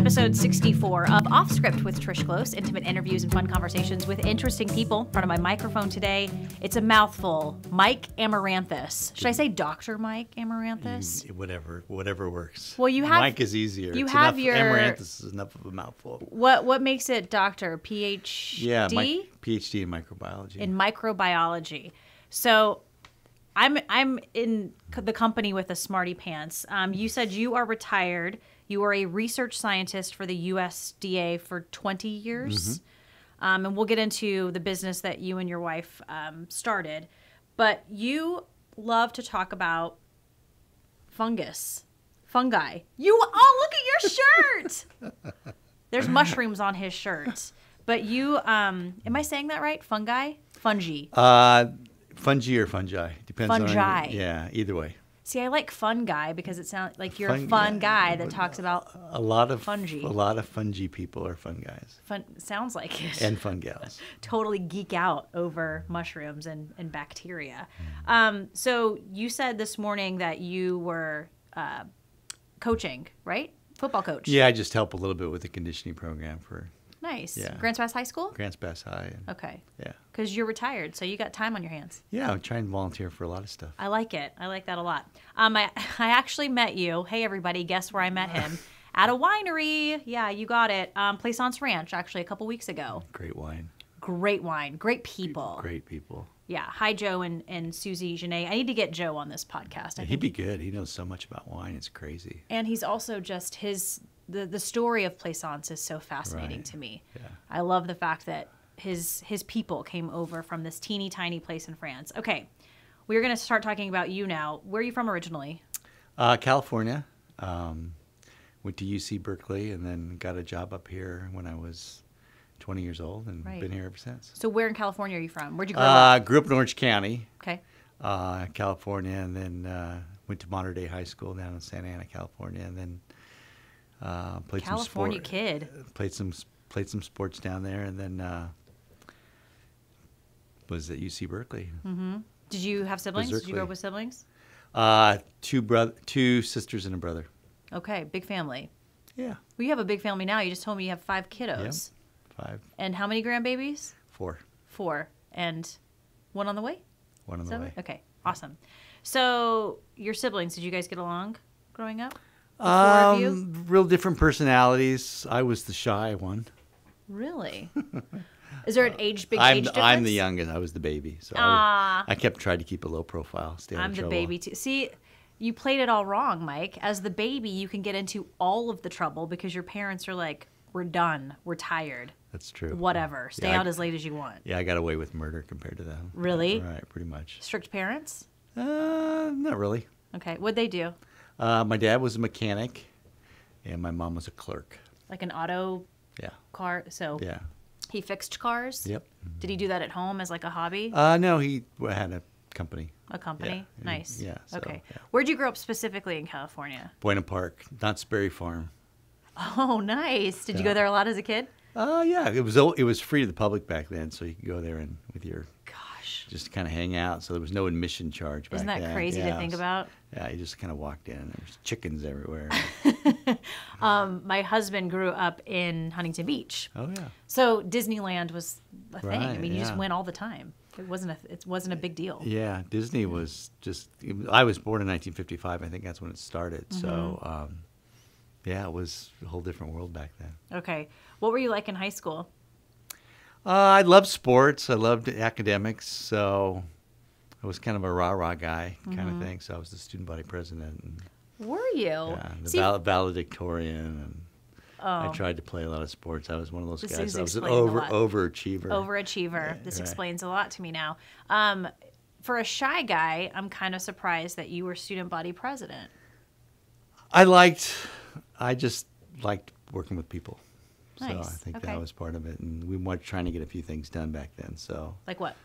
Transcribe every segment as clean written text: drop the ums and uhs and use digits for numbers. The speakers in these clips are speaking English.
episode 64 of Off Script with Trish Glose, intimate interviews and fun conversations with interesting people. In front of my microphone today, it's a mouthful. Mike Amaranthus. Should I say Dr. Mike Amaranthus? Whatever works. Well, you have Mike is easier. You have enough, your Amaranthus is enough of a mouthful. What makes it Doctor? PhD? Yeah, PhD in microbiology. In microbiology. So I'm in the company with the smarty pants. You said you are retired. You were a research scientist for the USDA for 20 years. Mm-hmm. And we'll get into the business that you and your wife started. But you love to talk about fungi. Look at your shirt. There's mushrooms on his shirt. But you, am I saying that right? Fungi? Fungi. Fungi or fungi. Depends fungi. on. Yeah, either way. See, I like fun guy because it sounds like you're a fun guy that talks about a lot of fungi. A lot of fungi people are fun guys. Fun sounds like it. And fun gals. Totally geek out over mushrooms and bacteria. So you said this morning that you were coaching, right? Football coach. Yeah, I just help a little bit with the conditioning program for. Nice. Yeah. Grants Pass High School? Grants Pass High. Okay. Yeah. Because you're retired, so you got time on your hands. Yeah, I'm trying to volunteer for a lot of stuff. I like it. I like that a lot. I actually met you. Hey, everybody, guess where I met him? At a winery. Yeah, you got it. Plaisance Ranch, actually, a couple weeks ago. Great wine. Great wine. Great people. Great people. Yeah. Hi, Joe and Susie Genet. I need to get Joe on this podcast. He'd be good. He knows so much about wine. It's crazy. And he's also just the story of Plaisance is so fascinating to me. Yeah. I love the fact that his people came over from this teeny tiny place in France. Okay, we're going to start talking about you now. Where are you from originally? California. Went to UC Berkeley and then got a job up here when I was 20 years old and been here ever since. So where in California are you from? Where'd you grow up? Grew up in Orange County. Okay. California, and then went to Modern Day High School down in Santa Ana, California, and then played California some kid. Played some sports down there, and then was at UC Berkeley. Mm-hmm. Did you have siblings? Berzerkeley. Did you grow up with siblings? Two sisters and a brother. Okay, big family. Yeah. Well, you have a big family now. You just told me you have 5 kiddos. Yep. 5. And how many grandbabies? 4. 4. And one on the way? One on the way. Okay, awesome. So your siblings, did you guys get along growing up? The 4 of you? Real different personalities. I was the shy one. Really? Is there an age difference? I'm the youngest. I was the baby. So I tried to keep a low profile. Stay out I'm of the trouble. baby too. See, you played it all wrong, Mike. As the baby, you can get into all of the trouble because your parents are like, we're done. We're tired. That's true. Whatever. Stay out as late as you want. Yeah, I got away with murder compared to them. Really? Right, pretty much. Strict parents? Not really. Okay. What'd they do? My dad was a mechanic, and my mom was a clerk. Like an auto car? So yeah. He fixed cars? Yep. Did he do that at home as like a hobby? No, he had a company. A company? Yeah. Nice. Yeah. So, okay. Yeah. Where'd you grow up specifically in California? Buena Park, Knott's Berry Farm. Oh, nice. Did you go there a lot as a kid? Yeah. It was free to the public back then, so you could go there and with your just kind of hang out. So there was no admission charge back then. Isn't that crazy to think about? Yeah, you just kind of walked in. There was chickens everywhere. My husband grew up in Huntington Beach. Oh yeah. So Disneyland was a thing. I mean, you just yeah. went all the time. It wasn't a big deal. Yeah, Disney was just. I was born in 1955. I think that's when it started. Mm-hmm. So, yeah, it was a whole different world back then. Okay, what were you like in high school? I loved sports. I loved academics. So, I was kind of a rah-rah guy kind of thing. So I was the student body president. And, were you? Yeah, the valedictorian, and I tried to play a lot of sports. I was one of those guys. I was an overachiever. Overachiever. Yeah, this explains a lot to me now. For a shy guy, I'm kind of surprised that you were student body president. I just liked working with people. Nice. So I think that was part of it. And we were trying to get a few things done back then. So like what?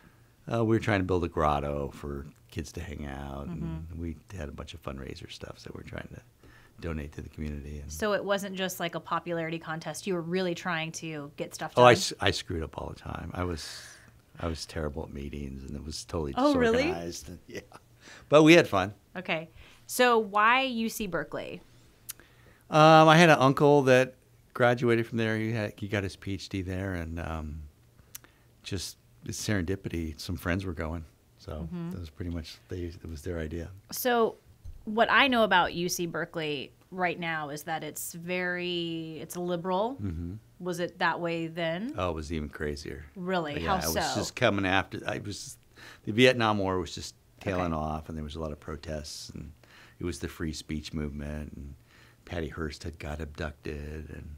We were trying to build a grotto for kids to hang out. And we had a bunch of fundraiser stuff that we're trying to donate to the community. And so it wasn't just like a popularity contest. You were really trying to get stuff done. Oh, I screwed up all the time. I was terrible at meetings, and it was totally disorganized. Really? Yeah. But we had fun. Okay. So why UC Berkeley? I had an uncle that graduated from there. He got his PhD there, and just serendipity. Some friends were going, so that was pretty much it was their idea. So, what I know about UC Berkeley right now is that it's liberal. Was it that way then? Oh, it was even crazier. Really? Yeah, How so? It was just coming after. The Vietnam War was just tailing off, and there was a lot of protests, and it was the free speech movement, and Patty Hearst had got abducted, and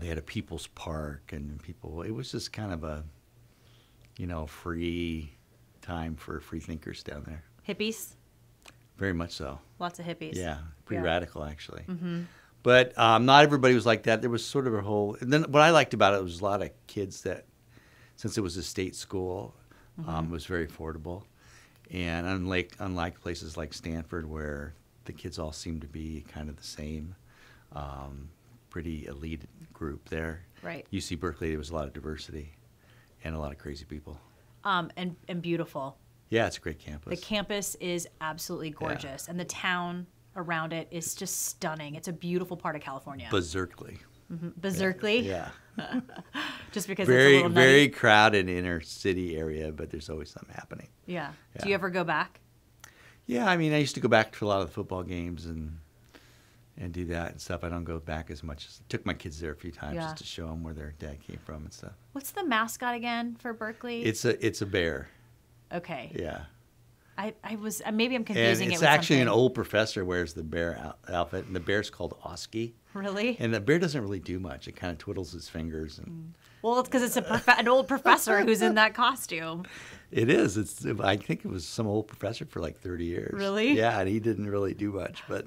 they had a People's Park, and it was just kind of a, free time for free thinkers down there. Hippies? Very much so. Lots of hippies. Yeah, pretty radical, actually. But not everybody was like that. There was sort of a whole... And then what I liked about it was a lot of kids that, since it was a state school, it was very affordable. And unlike places like Stanford, where the kids all seemed to be kind of the same, pretty elite group there. Right. UC Berkeley, there was a lot of diversity and a lot of crazy people. And beautiful. Yeah, it's a great campus. The campus is absolutely gorgeous, and the town around it is just stunning. It's a beautiful part of California. Berzerkeley. Berzerkeley? Yeah. Just because very, it's a little nutty. very crowded inner city area, but there's always something happening. Yeah. Do you ever go back? Yeah, I mean, I used to go back to a lot of the football games and do that and stuff. I don't go back as much. Took my kids there a few times just to show them where their dad came from and stuff. What's the mascot again for Berkeley? It's a bear. Okay. Yeah. I was maybe I'm confusing and it with it's actually something. an old professor wears the bear outfit, and the bear's called Oski. Really? And the bear doesn't really do much. It kind of twiddles his fingers. And Well, it's because it's an old professor who's in that costume. It is. I think it was some old professor for like 30 years. Really? Yeah, and he didn't really do much, but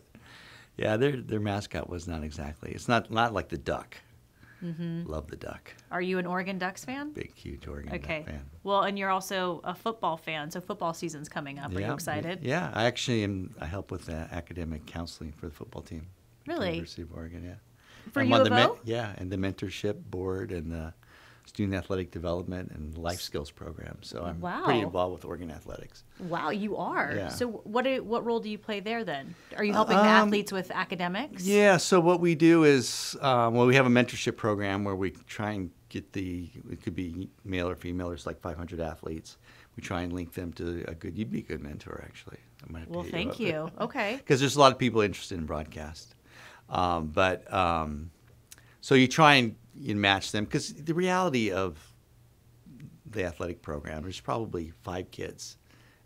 yeah, their mascot was not exactly. It's not like the duck. Love the duck. Are you an Oregon Ducks fan? Big, huge Oregon Duck fan. Well, and you're also a football fan, so football season's coming up. Are you excited? Yeah, I actually am. I help with academic counseling for the football team. Really? University of Oregon, yeah. For I'm U on of O? Yeah, and the mentorship board and the student athletic development and life skills program. So I'm pretty involved with Oregon athletics. Wow, you are. Yeah. So what role do you play there then? Are you helping the athletes with academics? Yeah, so what we do is, we have a mentorship program where we try and get it could be male or female, there's like 500 athletes. We try and link them to you'd be a good mentor, actually. I might have to hit Thank you. you. Okay. Because there's a lot of people interested in broadcast. So you try and match them, because the reality of the athletic program, there's probably 5 kids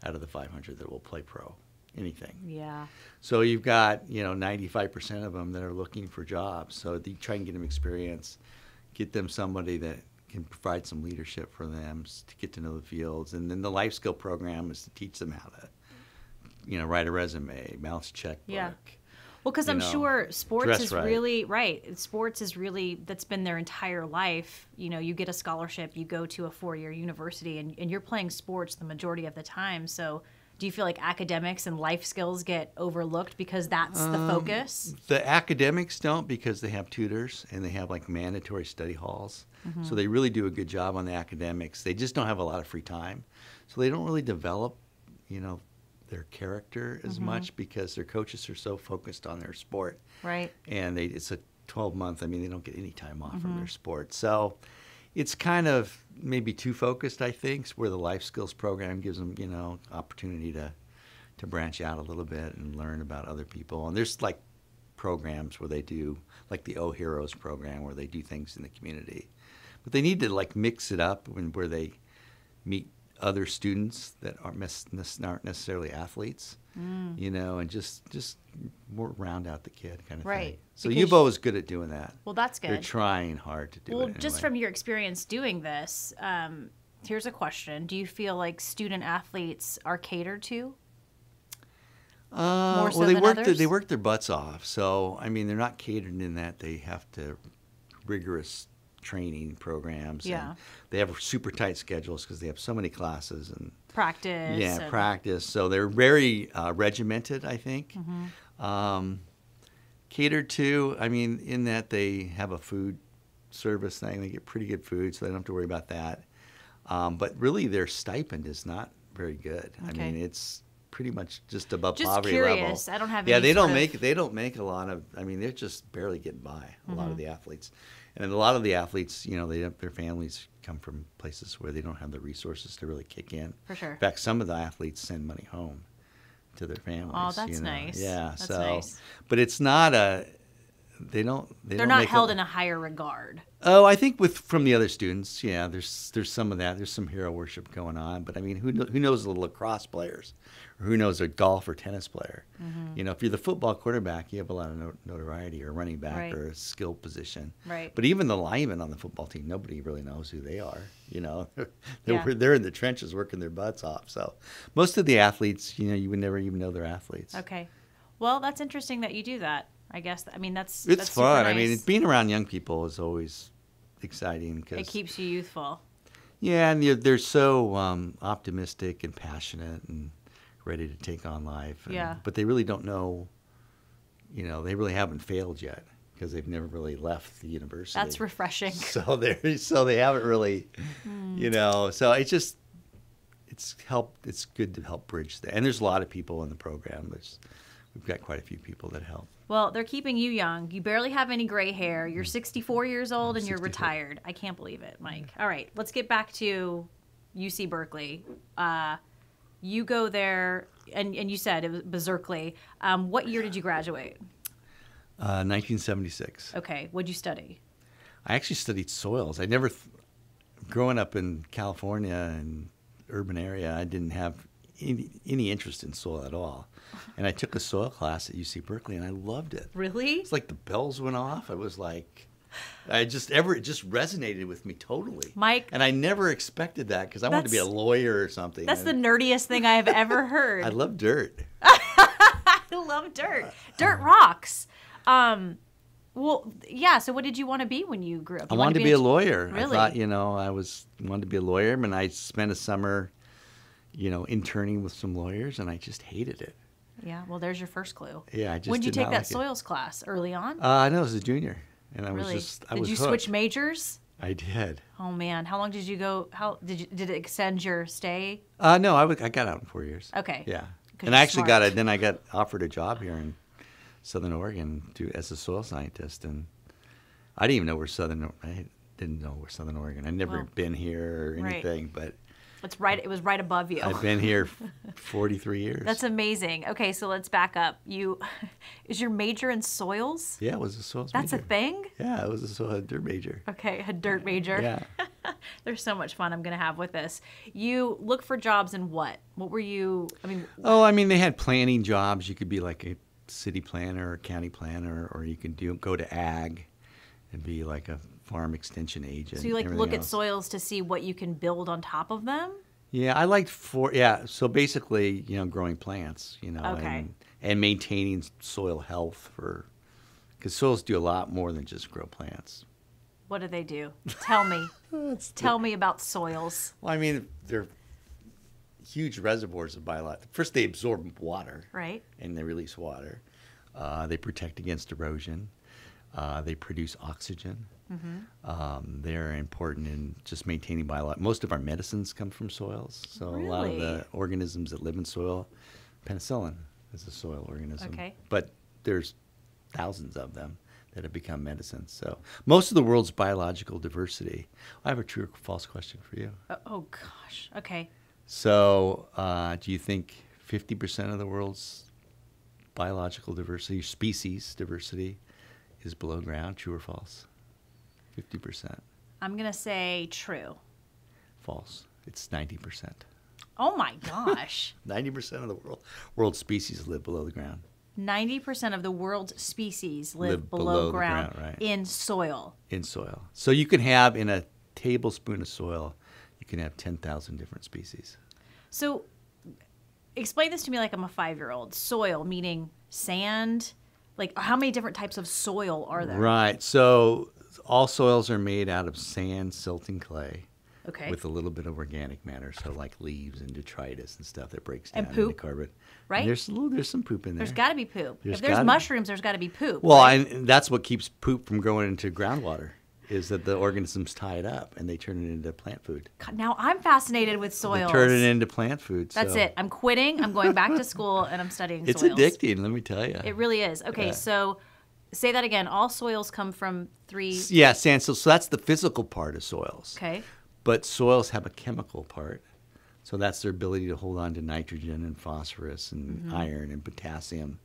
out of the 500 that will play pro, anything. Yeah. So you've got 95% of them that are looking for jobs. So you try and get them experience, get them somebody that can provide some leadership for them to get to know the fields, and then the life skill program is to teach them how to, write a resume, balance a checkbook. Yeah. Well, because I'm sure sports is right. really right. Sports is really that's been their entire life. You get a scholarship, you go to a 4-year university, and you're playing sports the majority of the time. So, do you feel like academics and life skills get overlooked because that's the focus? The academics don't, because they have tutors and they have like mandatory study halls. So they really do a good job on the academics. They just don't have a lot of free time, so they don't really develop, their character as much, because their coaches are so focused on their sport. Right. And it's a 12-month. They don't get any time off from their sport. So it's kind of maybe too focused, I think, where the life skills program gives them, opportunity to branch out a little bit and learn about other people. And there's like programs where they do, like the O Heroes program, where they do things in the community. But they need to like mix it up where they meet other students that aren't necessarily athletes, and just more round out the kid kind of thing. So UVO is good at doing that. Well, that's good. They're trying hard to do it. Well, just from your experience doing this, here's a question: do you feel like student athletes are catered to? More so than others? They work their butts off. So they're not catered in that they have to rigorous training programs. Yeah. And they have super tight schedules because they have so many classes and practice. Yeah, practice. So they're very regimented, I think. Catered to, in that they have a food service thing. They get pretty good food, so they don't have to worry about that. But really, their stipend is not very good. Okay. pretty much just above Just poverty curious. level. I don't have Yeah, any they sort don't make a lot of. I mean, they're just barely getting by. A lot of Mm-hmm. the athletes, and a lot of the athletes, their families come from places where they don't have the resources to really kick in. For sure. In fact, some of the athletes send money home to their families. Oh, that's nice. Yeah, That's so, nice. but it's not a. They're not held in a higher regard. Oh, I think from the other students, yeah, there's some of that. There's some hero worship going on, but I mean, who knows the lacrosse players, or who knows a golf or tennis player? Mm-hmm. If you're the football quarterback, you have a lot of notoriety, or running back, Right. or a skill position. Right. But even the linemen on the football team, nobody really knows who they are. Yeah. They're in the trenches working their butts off. So most of the athletes, you would never even know they're athletes. Okay. Well, that's interesting that you do that. I guess. I mean, that's It's that's fun. super I mean, nice. being around young people is always exciting because It keeps you youthful. yeah, and they're so optimistic and passionate and ready to take on life. Yeah. But they really don't know. They really haven't failed yet because they've never really left the university. That's refreshing. So they haven't really, So it's good to help bridge that. And there's a lot of people in the program. We've got quite a few people that help. Well, they're keeping you young. You barely have any gray hair. You're 64 years old and you're 64. retired. I can't believe it, Mike. All right, let's get back to UC Berkeley. You go there, and you said it was Berzerkeley. What year did you graduate? 1976. Okay, what'd you study? I actually studied soils. I never, growing up in California and urban area, I didn't have any interest in soil at all. And I took a soil class at UC Berkeley, and I loved it. Really? It's like the bells went off. I was like, it just resonated with me totally. Mike. And I never expected that because I wanted to be a lawyer or something. That's the And nerdiest thing I have ever heard. I love dirt. I love dirt. Dirt rocks. Well, yeah. So, what did you want to be when you grew up? I wanted to be a lawyer. Really? I thought, wanted to be a lawyer, and I spent a summer, interning with some lawyers, and I just hated it. Yeah. Well, there's your first clue. Yeah, I just When did you did take not that like it. soils class? Early on? No, I was a junior, and I Really? was Did you hooked. switch majors? I did. Oh man, how long did you go? How did it extend your stay? No, I got out in 4 years. Okay. Yeah, 'Cause and I you're actually smart. then I got offered a job here in Southern Oregon as a soil scientist, and I didn't even know where I didn't know where Southern Oregon. I'd never Well, been here or right. anything, but It's right. It was right above you. I've been here 43 years. That's amazing. Okay, so let's back up. Is your major in soils? Yeah, it was a soils That's major. a thing? Yeah, it was a dirt major. Okay, a dirt major. Yeah. There's so much fun I'm going to have with this. You look for jobs in what? What were you, They had planning jobs. You could be like a city planner or county planner, or you could go to ag and be like a farm extension agent. so you and look everything at else. soils to see what you can build on top of them? Yeah, I liked so basically, growing plants, Okay. and maintaining soil health because soils do a lot more than just grow plants. What do they do? Tell me. Tell me about soils. Well, they're huge reservoirs of biological. First, they absorb water. Right. And they release water. They protect against erosion. They produce oxygen. Mm-hmm. They're important in just maintaining biological. Most of our medicines come from soils. So a lot of Really? the organisms that live in soil, penicillin is a soil organism. Okay. But there's thousands of them that have become medicines. So most of the world's biological diversity. I have a true or false question for you. Oh gosh. Okay. So do you think 50% of the world's biological diversity, species diversity, is below ground? True or false? 50%. I'm going to say true. False. It's 90%. Oh my gosh. 90% of the world's species live below the ground. 90% of the world's species live Live below below the ground, ground, right. in soil. In soil. So you can have, in a tablespoon of soil, you can have 10,000 different species. So explain this to me like I'm a 5-year-old. Soil, meaning sand. Like, how many different types of soil are there? Right. So all soils are made out of sand, silt, and clay. Okay. With a little bit of organic matter, so like leaves and detritus and stuff that breaks down And poop, into carbon. right? And there's some poop in there. There's got to be poop. There's If there's gotta be. mushrooms, there's got to be poop. Well, right? and that's what keeps poop from going into groundwater. is that the organisms tie it up and they turn it into plant food. God, now I'm fascinated with soils. They turn it into plant food. That's it. I'm quitting. I'm going back to school and I'm studying It's soils. addicting, let me tell you. It really is. Okay, so say that again. All soils come from three. Yeah, sand. So that's the physical part of soils. Okay. But soils have a chemical part. So that's their ability to hold on to nitrogen and phosphorus and iron and potassium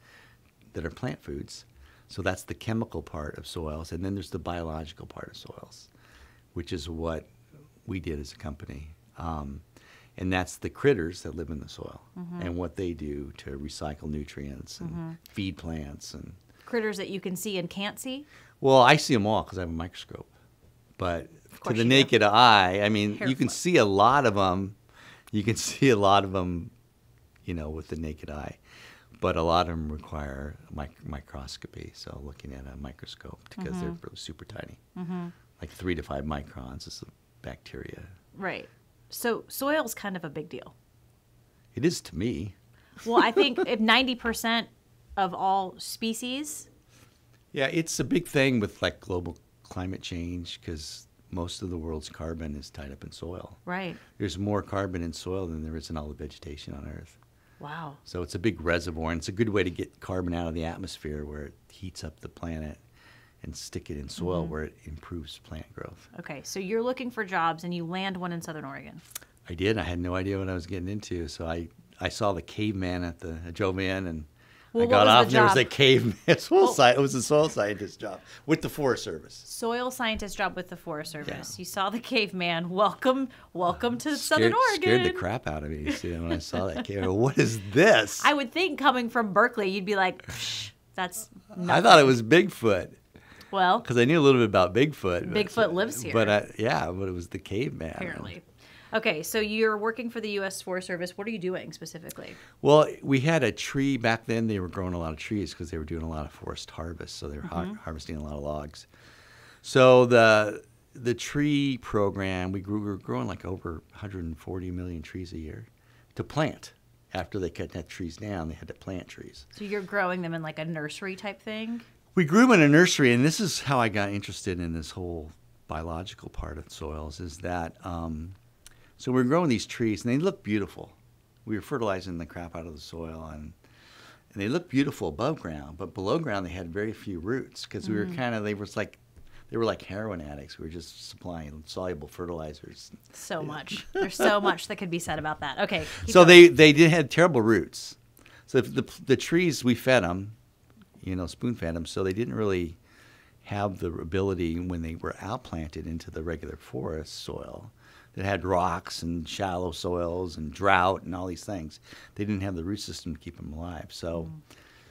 that are plant foods. So that's the chemical part of soils. And then there's the biological part of soils, which is what we did as a company. And that's the critters that live in the soil and what they do to recycle nutrients and feed plants. And Critters that you can see and can't see? well, I see them all because I have a microscope. But to the naked eye, I mean, you can see a lot of them. You can see a lot of them, you know, with the naked eye. But a lot of them require microscopy, so looking at a microscope because they're really super tiny. Like 3 to 5 microns is the bacteria. Right. So soil's kind of a big deal. It is to me. Well, I think if 90% of all species. Yeah, it's a big thing with like global climate change because most of the world's carbon is tied up in soil. Right. There's more carbon in soil than there is in all the vegetation on Earth. Wow. So it's a big reservoir, and it's a good way to get carbon out of the atmosphere where it heats up the planet and stick it in soil where it improves plant growth. Okay, so you're looking for jobs, and you land one in Southern Oregon. I did. I had no idea what I was getting into, so I saw the caveman I drove in, and I got off, and there was a caveman. It was a soil scientist job with the Forest Service. Soil scientist job with the Forest Service. Yeah. You saw the caveman. Welcome to Southern Oregon. Scared the crap out of me when I saw that caveman. What is this? I would think coming from Berkeley, you'd be like, psh, that's nothing. I thought it was Bigfoot. Well, because I knew a little bit about Bigfoot. Bigfoot lives here. But but it was the caveman. Apparently. Okay, so you're working for the U.S. Forest Service. What are you doing specifically? Well, we had a tree back then. They were growing a lot of trees because they were doing a lot of forest harvest, so they were harvesting a lot of logs. So the tree program, we were growing like over 140 million trees a year to plant. After they cut that trees down, they had to plant trees. So you're growing them in like a nursery type thing? We grew them in a nursery, and this is how I got interested in this whole biological part of soils, is that so we were growing these trees, and they look beautiful. We were fertilizing the crap out of the soil, and they looked beautiful above ground, but below ground they had very few roots because we were they were like heroin addicts. We were just supplying soluble fertilizers. So much. There's so much that could be said about that. Okay. So they had terrible roots. So the trees, we fed them, spoon fed them, so they didn't really have the ability when they were outplanted into the regular forest soil that had rocks and shallow soils and drought and all these things. They didn't have the root system to keep them alive. So,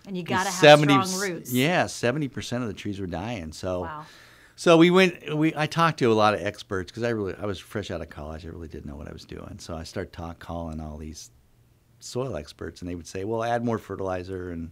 and you got to have strong roots. Yeah, 70% of the trees were dying. So, wow. So I talked to a lot of experts because I was fresh out of college. I really didn't know what I was doing. So I started calling all these soil experts, and they would say, "Well, add more fertilizer," and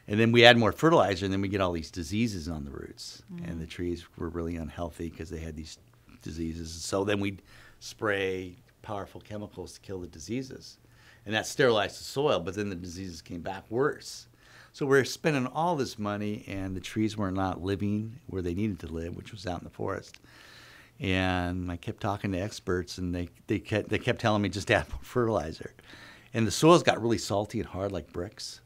then we add more fertilizer, and then we get all these diseases on the roots, and the trees were really unhealthy because they had these diseases. So then we'd spray powerful chemicals to kill the diseases, and that sterilized the soil, but then the diseases came back worse. So we're spending all this money, and the trees were not living where they needed to live, which was out in the forest. And I kept talking to experts, and they kept telling me just add more fertilizer. And the soils got really salty and hard like bricks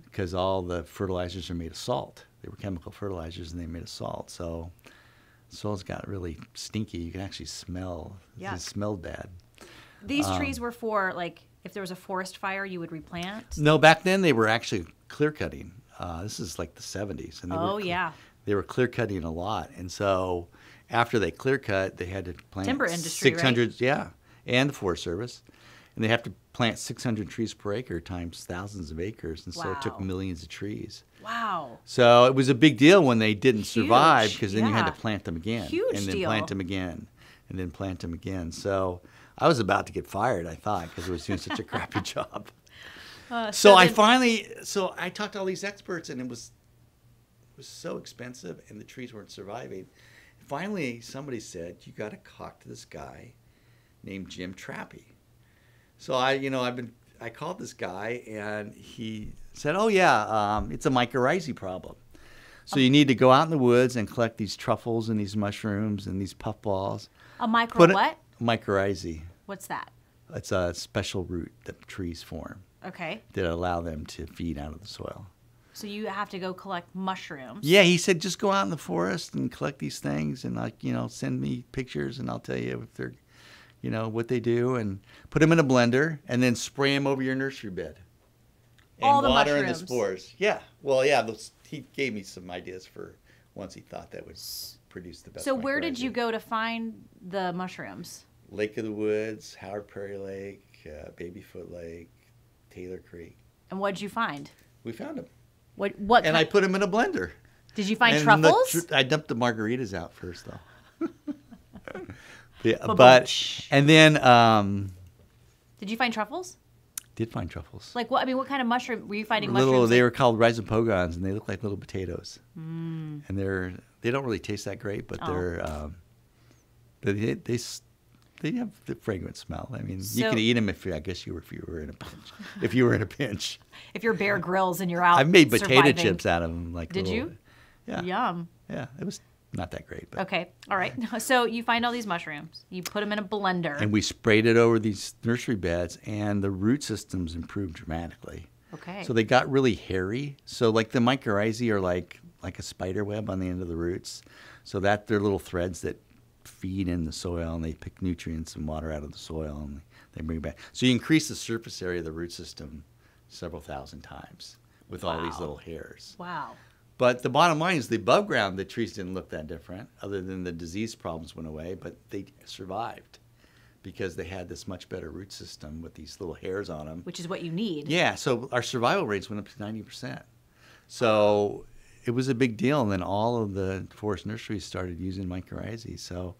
because all the fertilizers are made of salt. They were chemical fertilizers, and they made of salt. So soils got really stinky. You can actually smell. Yeah. It smelled bad. These trees were for, like, if there was a forest fire, you would replant? No, back then they were actually clear cutting. This is like the 70s. And they were clear cutting a lot. And so after they clear cut, they had to plant timber industry, 600, right? Yeah, and the Forest Service. And they have to plant 600 trees per acre times thousands of acres. And so it took millions of trees. Wow. So it was a big deal when they didn't survive because then you had to plant them again. Huge and then deal. Plant them again. And then plant them again. So I was about to get fired, I thought, because I was doing such a crappy job. So I talked to all these experts, and it was so expensive, and the trees weren't surviving. Finally, somebody said, "You got to talk to this guy named Jim Trappy." So I called this guy, and he said, "Oh yeah, it's a mycorrhizae problem." So you need to go out in the woods and collect these truffles and these mushrooms and these puffballs. A what? Mycorrhizae. What's that? It's a special root that trees form Okay. that allow them to feed out of the soil. So you have to go collect mushrooms. Yeah, he said just go out in the forest and collect these things and send me pictures and I'll tell you if they're, what they do, and put them in a blender and then spray them over your nursery bed. And all the water mushrooms. in the spores. Yeah. Well, yeah, he gave me some ideas for once he thought that would produce the best. So where did you go to find the mushrooms? Lake of the Woods, Howard Prairie Lake, Babyfoot Lake, Taylor Creek. And what did you find? We found them. What? And I put them in a blender. Did you find truffles? I dumped the margaritas out first, though. Yeah, and then did you find truffles? Did find truffles. Like what? I mean, what kind of mushroom were you finding? Mushrooms. They were called rhizopogons, and they look like little potatoes. And they don't really taste that great, but they have the fragrant smell. I mean, you can eat them if you were in a pinch. If you were in a pinch. If you're Bear Grylls and you're out. I've made potato chips out of them. Did you? Yeah. Yum. Yeah, it was not that great. But. Okay. All right. So you find all these mushrooms. You put them in a blender. And we sprayed it over these nursery beds, and the root systems improved dramatically. Okay. So they got really hairy. So like the mycorrhizae are like a spider web on the end of the roots. So that they're little threads that feed in the soil, and they pick nutrients and water out of the soil, and they bring it back. So you increase the surface area of the root system several thousand times with all these little hairs. Wow. But the bottom line is the above ground, the trees didn't look that different, other than the disease problems went away, but they survived because they had this much better root system with these little hairs on them. Which is what you need. Yeah, so our survival rates went up to 90%. So it was a big deal, and then all of the forest nurseries started using mycorrhizae. So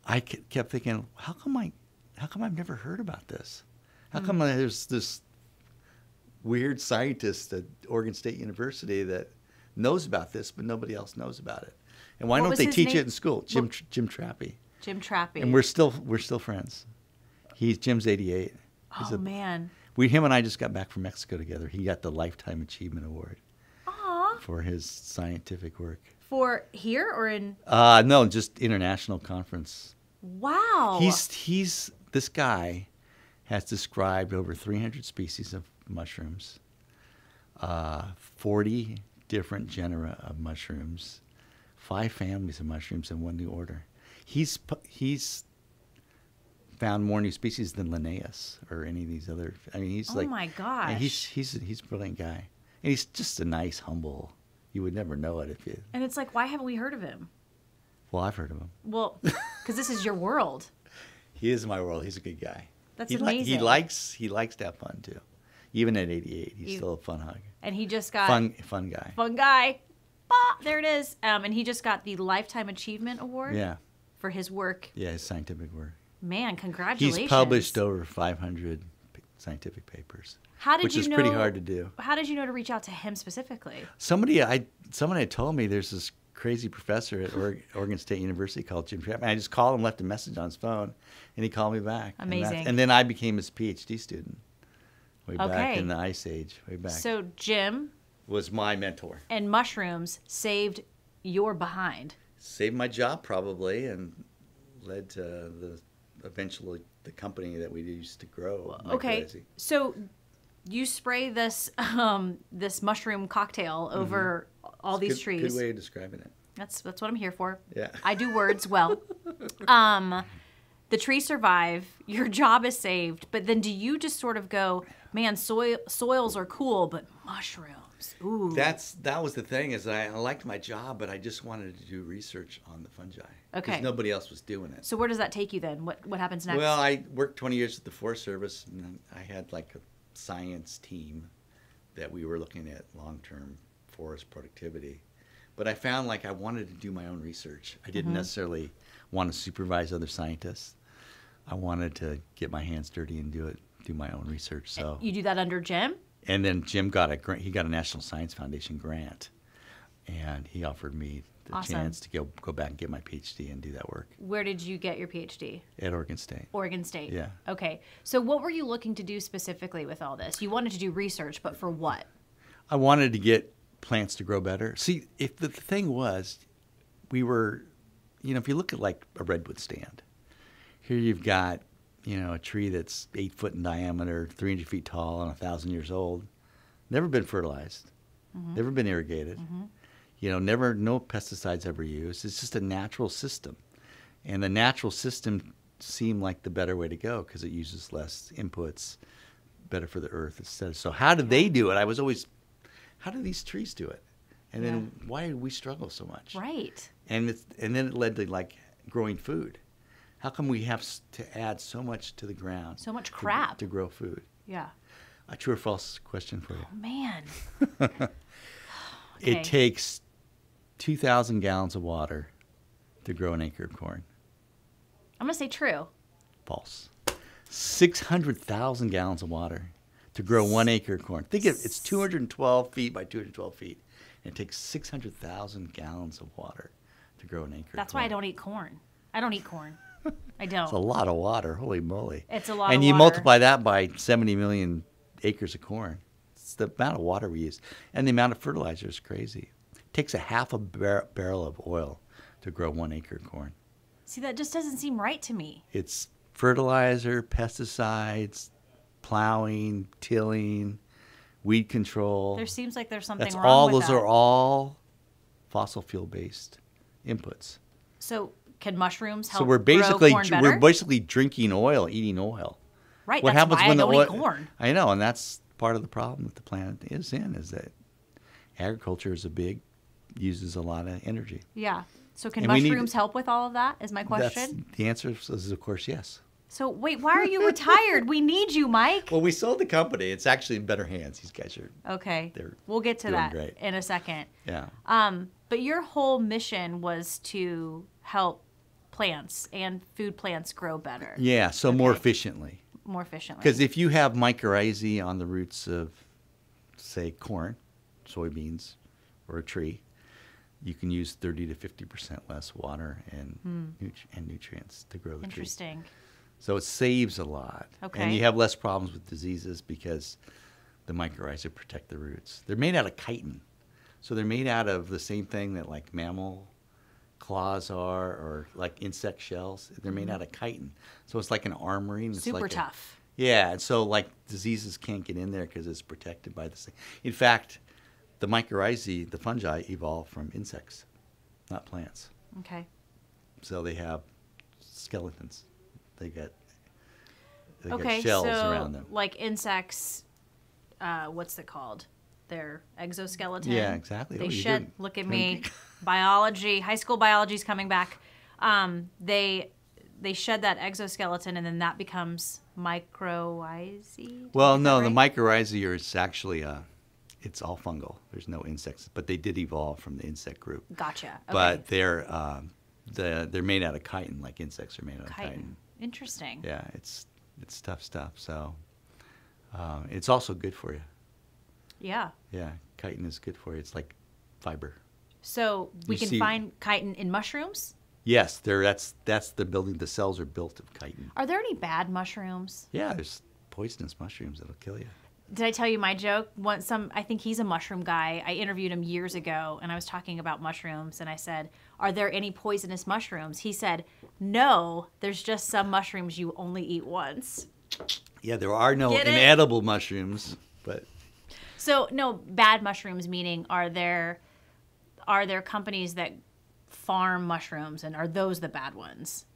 I kept thinking, how come I've never heard about this? How come there's this weird scientist at Oregon State University that knows about this, but nobody else knows about it? And why don't they teach it in school? Jim Trappy. Jim Trappy. And we're still friends. Jim's 88. Man. Him and I just got back from Mexico together. He got the Lifetime Achievement Award. For his scientific work. For here or in? No, just international conference. Wow. This guy has described over 300 species of mushrooms, 40 different genera of mushrooms, 5 families of mushrooms, and 1 new order. He's found more new species than Linnaeus or any of these other. I mean, he's my gosh. And he's a brilliant guy. And he's just a nice, humble. You would never know it if you. And it's like, why haven't we heard of him? Well, I've heard of him. Well, because this is your world. He is my world. He's a good guy. That's amazing. He likes to have fun too. Even at 88, he's still a fun hug. And he just got fun guy. Fun guy. There it is. And he just got the Lifetime Achievement Award. Yeah. For his work. Yeah, his scientific work. Man, congratulations. He's published over 500 scientific papers. Which is pretty hard to do. How did you know to reach out to him specifically? Someone had told me there's this crazy professor at Oregon State University called Jim Trapp. And I just called him, left a message on his phone, and he called me back. Amazing. And then I became his PhD student way back in the Ice Age, way back. So Jim was my mentor. And mushrooms saved your behind. Saved my job probably, and led to eventually the company that we used to grow. Okay, so you spray this this mushroom cocktail over all these trees. Good way of describing it. That's what I'm here for. Yeah. I do words well. The trees survive. Your job is saved. But then do you just sort of go, man, soils are cool, but mushrooms, ooh. That was the thing, is I liked my job, but I just wanted to do research on the fungi. Okay. Because nobody else was doing it. So where does that take you then? What happens next? Well, I worked 20 years at the Forest Service, and I had like a science team that we were looking at long-term forest productivity. But I found like I wanted to do my own research. I didn't necessarily want to supervise other scientists. I wanted to get my hands dirty and do my own research. So you do that under Jim? And then Jim got a National Science Foundation grant, and he offered me the chance to go back and get my PhD and do that work. Where did you get your PhD? At Oregon State. Oregon State. Yeah. Okay. So what were you looking to do specifically with all this? You wanted to do research, but for what? I wanted to get plants to grow better. See, if the thing was, we were, if you look at like a redwood stand, here you've got, a tree that's 8 foot in diameter, 300 feet tall, and 1,000 years old, never been fertilized, never been irrigated, no pesticides ever used. It's just a natural system, and the natural system seemed like the better way to go because it uses less inputs, better for the earth instead. So how do they do it? I was always, how do these trees do it? And then why do we struggle so much? Right. And then it led to like growing food. How come we have to add so much to the ground? So much crap to grow food. Yeah. A true or false question for you. Oh, man. It takes 2,000 gallons of water to grow an acre of corn. I'm going to say true. False. 600,000 gallons of water to grow 1 acre of corn. Think of it, it's 212 feet by 212 feet. And it takes 600,000 gallons of water to grow an acre of corn. That's why I don't eat corn. I don't eat corn. I don't. It's a lot of water. Holy moly. It's a lot of water. And you multiply that by 70 million acres of corn. It's the amount of water we use. And the amount of fertilizer is crazy. It takes a half a barrel of oil to grow 1 acre of corn. See, that just doesn't seem right to me. It's fertilizer, pesticides, plowing, tilling, weed control. There seems like there's something That's wrong all. with Those that. are all fossil fuel based inputs. So can mushrooms help So we're grow corn better? we're basically drinking oil, eating oil. Right. What that's happens why when I the don't oil? eat corn. I know, and that's part of the problem that the planet is in. Is that agriculture uses a lot of energy. Yeah. So can And we need- mushrooms help with all of that? Is my question. The answer is of course yes. So wait, why are you retired? We need you, Mike. Well, we sold the company. It's actually in better hands. These guys are. Okay. They're We'll get to doing that great. in a second. Yeah. But your whole mission was to help plants and food plants grow better. Yeah. So more Okay. efficiently. More efficiently. Because if you have mycorrhizae on the roots of, say, corn, soybeans, or a tree, you can use 30 to 50% less water and nutrients to grow the tree. Interesting. So it saves a lot. Okay. And you have less problems with diseases because the mycorrhizae protect the roots. They're made out of chitin. So they're made out of the same thing that like mammal claws are or like insect shells. They're made out of chitin. So it's like an armory. And it's Super like tough. Yeah. And so like diseases can't get in there because it's protected by this thing. In fact, the mycorrhizae, the fungi, evolved from insects, not plants. Okay. So they have skeletons. They got Okay, shells so around them. like insects, what's it called? Their exoskeleton. Yeah, exactly. They Oh, you shed. did. Look at me, biology. High school biology's coming back. They shed that exoskeleton, and then that becomes mycorrhizae. Did Well, I get no, that the right? mycorrhizae is actually it's all fungal. There's no insects, but they did evolve from the insect group. Gotcha. Okay. But they're made out of chitin, like insects are made out of chitin. Interesting. Yeah, it's tough stuff. So it's also good for you. Yeah. Yeah, chitin is good for you. It's like fiber. So we You can see- find chitin in mushrooms. Yes, that's the building. The cells are built of chitin. Are there any bad mushrooms? Yeah, there's poisonous mushrooms that'll kill you. Did I tell you my joke? I think he's a mushroom guy. I interviewed him years ago, and I was talking about mushrooms, and I said, "Are there any poisonous mushrooms?" He said, "No, there's just some mushrooms you only eat once." Yeah, there are no Get it? inedible mushrooms, but So, no, bad mushrooms meaning are there companies that farm mushrooms, and are those the bad ones?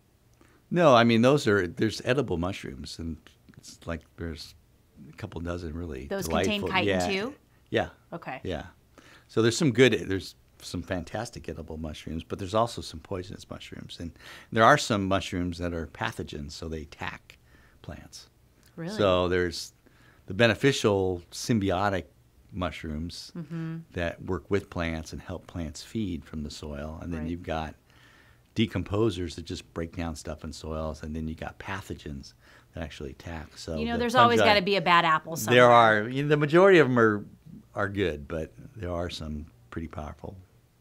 no, I mean there's edible mushrooms, and it's like there's a couple dozen really. Those delightful. contain chitin Yeah. too? Yeah, Okay. yeah. So there's some fantastic edible mushrooms, but there's also some poisonous mushrooms, and there are some mushrooms that are pathogens, so they attack plants. Really? So there's the beneficial symbiotic mushrooms that work with plants and help plants feed from the soil, and then Right. you've got decomposers that just break down stuff in soils, and then you got pathogens that actually attack. So the there's always fungi- got to be a bad apple somewhere. There are the majority of them are good, but there are some pretty powerful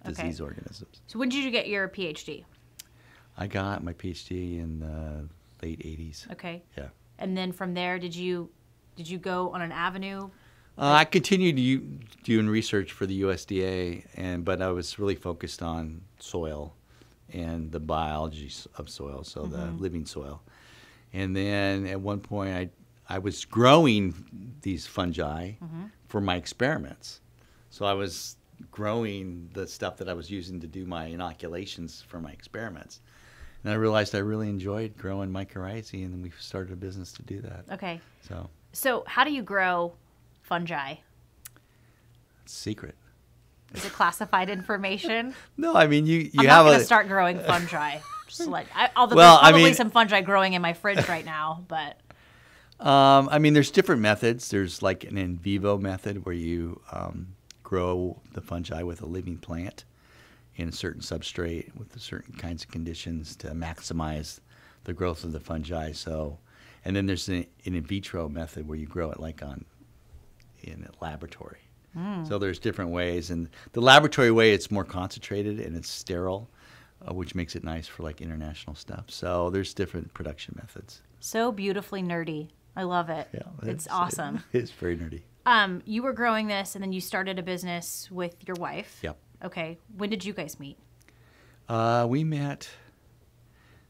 disease organisms. So when did you get your PhD? I got my PhD in the late '80s. Okay. Yeah. And then from there, did you go on an avenue? I continued doing research for the USDA, but I was really focused on soil and the biology of soil, so the living soil. And then at one point, I was growing these fungi for my experiments. So I was growing the stuff that I was using to do my inoculations for my experiments. And I realized I really enjoyed growing mycorrhizae, and then we started a business to do that. Okay. So how do you grow fungi? it's secret. Is it classified information? No, I mean, you I'm have not going to start growing fungi. Just although Well, there's probably I mean, some fungi growing in my fridge right now, but... I mean, there's different methods. There's like an in vivo method where you grow the fungi with a living plant in a certain substrate with certain kinds of conditions to maximize the growth of the fungi. So, and then there's an in vitro method where you grow it like in a laboratory. So there's different ways, and the laboratory way, it's more concentrated and it's sterile, which makes it nice for like international stuff. So there's different production methods. So beautifully nerdy. I love it. Yeah, it's awesome. It's very nerdy. You were growing this, and then you started a business with your wife. Yep. Okay. When did you guys meet? We met,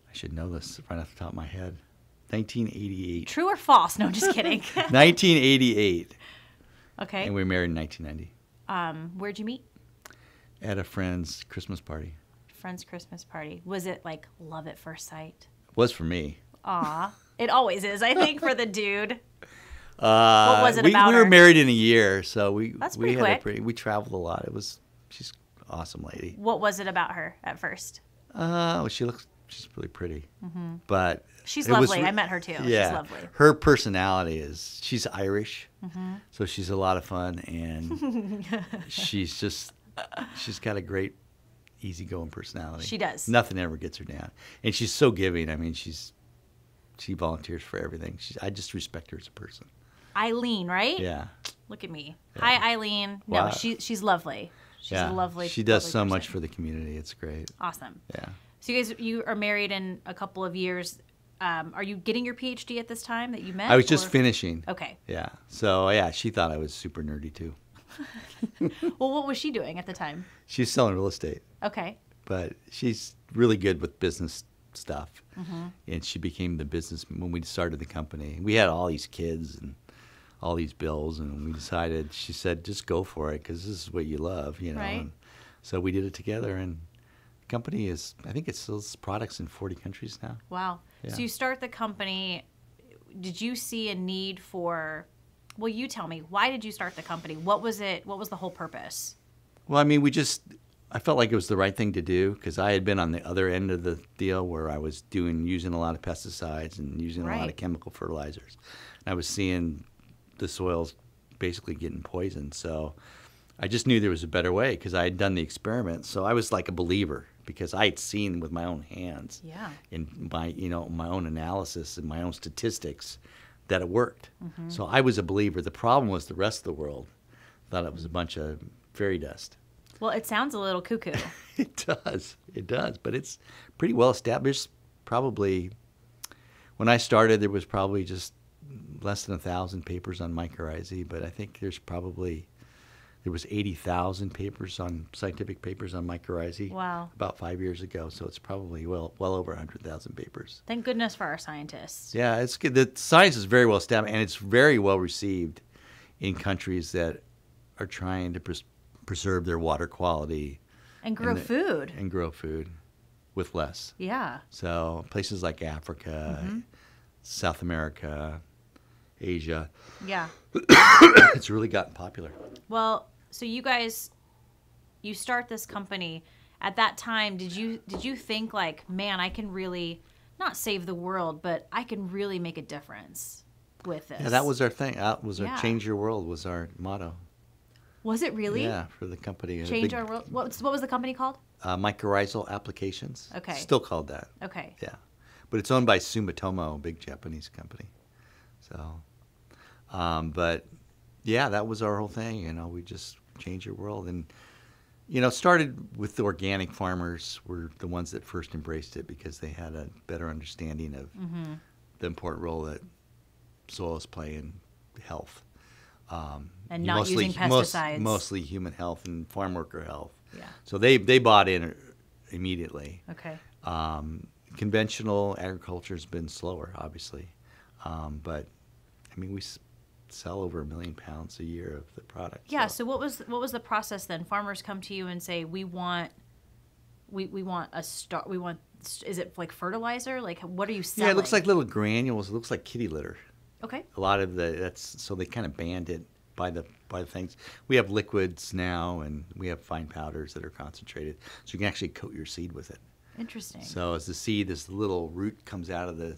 I should know this right off the top of my head, 1988. True or false? No, just kidding. 1988. Okay. And we were married in 1990. Where'd you meet? At a friend's Christmas party. Friend's Christmas party. Was it like love at first sight? Was for me. Aw. It always is, I think, for the dude. What was it about we her? were married in a year, so That's we pretty had quick. we traveled a lot. She's an awesome lady. What was it about her at first? She's really pretty. But She's it was lovely. I met her too. Yeah, She's lovely. her personality she's Irish, so she's a lot of fun, and she's got a great, easygoing personality. She does. Nothing ever gets her down, and she's so giving. I mean, she volunteers for everything. I just respect her as a person. Eileen, right? Yeah. Look at me. Yeah. Hi, Eileen. No, Wow. she's lovely. She's a lovely. She does lovely so much person. for the community. It's great. Awesome. Yeah. So you are married in a couple of years. Are you getting your PhD at this time that you met? I was just finishing. Okay. Yeah. So yeah, she thought I was super nerdy too. Well, what was she doing at the time? She's selling real estate, Okay. but she's really good with business stuff. And she became the business when we started the company. We had all these kids and all these bills, and we decided. She said, "Just go for it because this is what you love, you know." Right. And so we did it together, and the company I think it sells products in 40 countries now. Wow. Yeah. So you start the company. Did you see a need for? Well, you tell me. Why did you start the company? What was it? What was the whole purpose? Well, I mean, I felt like it was the right thing to do because I had been on the other end of the deal where I was using a lot of pesticides and using a lot Right. of chemical fertilizers. And I was seeing the soils basically getting poisoned. So I just knew there was a better way because I had done the experiment. So I was like a believer because I had seen with my own hands Yeah. in my own analysis and my own statistics that it worked. So I was a believer. The problem was the rest of the world thought it was a bunch of fairy dust. Well, it sounds a little cuckoo. It does, but it's pretty well established. Probably, when I started, there was probably just less than 1,000 papers on mycorrhizae, but I think there was 80,000 scientific papers on mycorrhizae. Wow. About 5 years ago, so it's probably well over 100,000 papers. Thank goodness for our scientists. Yeah, it's good. The science is very well established, and it's very well received in countries that are trying to preserve their water quality And grow food. and grow food with less. Yeah. So places like Africa, South America, Asia, Yeah. it's really gotten popular. Well, so you guys, you start this company. At that time, did you think like, man, I can really not save the world, but I can really make a difference with this? Yeah, that was our thing. That was our Yeah. Change Your World was our motto. Was it really? Yeah, for the company. Change our world. What was the company called? Mycorrhizal Applications. Okay. Still called that. Okay. Yeah. But it's owned by Sumitomo, a big Japanese company. So, but yeah, that was our whole thing. You know, we just change your world. And, you know, started with the organic farmers were the ones that first embraced it because they had a better understanding of the important role that soils play in health. And not using pesticides. Mostly human health and farm worker health. Yeah. So they bought in immediately. Okay. Conventional agriculture has been slower, obviously. But, I mean, we sell over 1 million pounds a year of the product. Yeah, so what was the process then? Farmers come to you and say, we want is it like fertilizer? Like, what are you selling? Yeah, it looks like little granules. It looks like kitty litter. Okay. A lot of so they kind of banned it by the things. We have liquids now, and we have fine powders that are concentrated, so you can actually coat your seed with it. Interesting. So as this little root comes out of the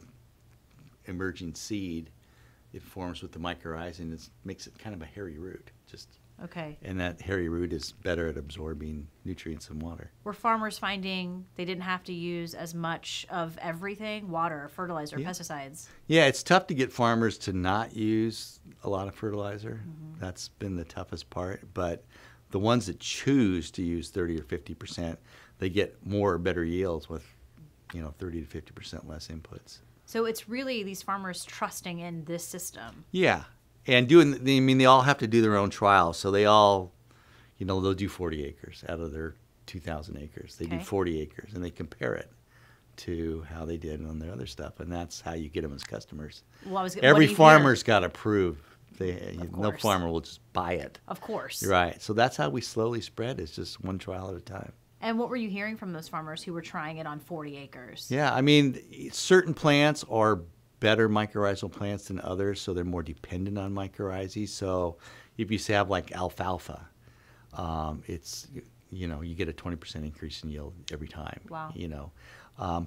emerging seed, it forms with the mycorrhizae, and it makes it kind of a hairy root. Okay. And that hairy root is better at absorbing nutrients and water. Were farmers finding they didn't have to use as much of everything, water, fertilizer, pesticides? Yeah, it's tough to get farmers to not use a lot of fertilizer. Mm-hmm. That's been the toughest part. But the ones that choose to use 30 or 50%, they get more or better yields with 30 to 50% less inputs. So it's really these farmers trusting in this system. Yeah. And they all have to do their own trials. So they all, they'll do 40 acres out of their 2,000 acres. They do 40 acres, and they compare it to how they did on their other stuff. And that's how you get them as customers. Well, every farmer's got to prove. No farmer will just buy it. Of course. Right. So that's how we slowly spread. It's just one trial at a time. And what were you hearing from those farmers who were trying it on 40 acres? Yeah, I mean, certain plants are better mycorrhizal plants than others, so they're more dependent on mycorrhizae. So if you have like alfalfa, it's you get a 20% increase in yield every time. Wow.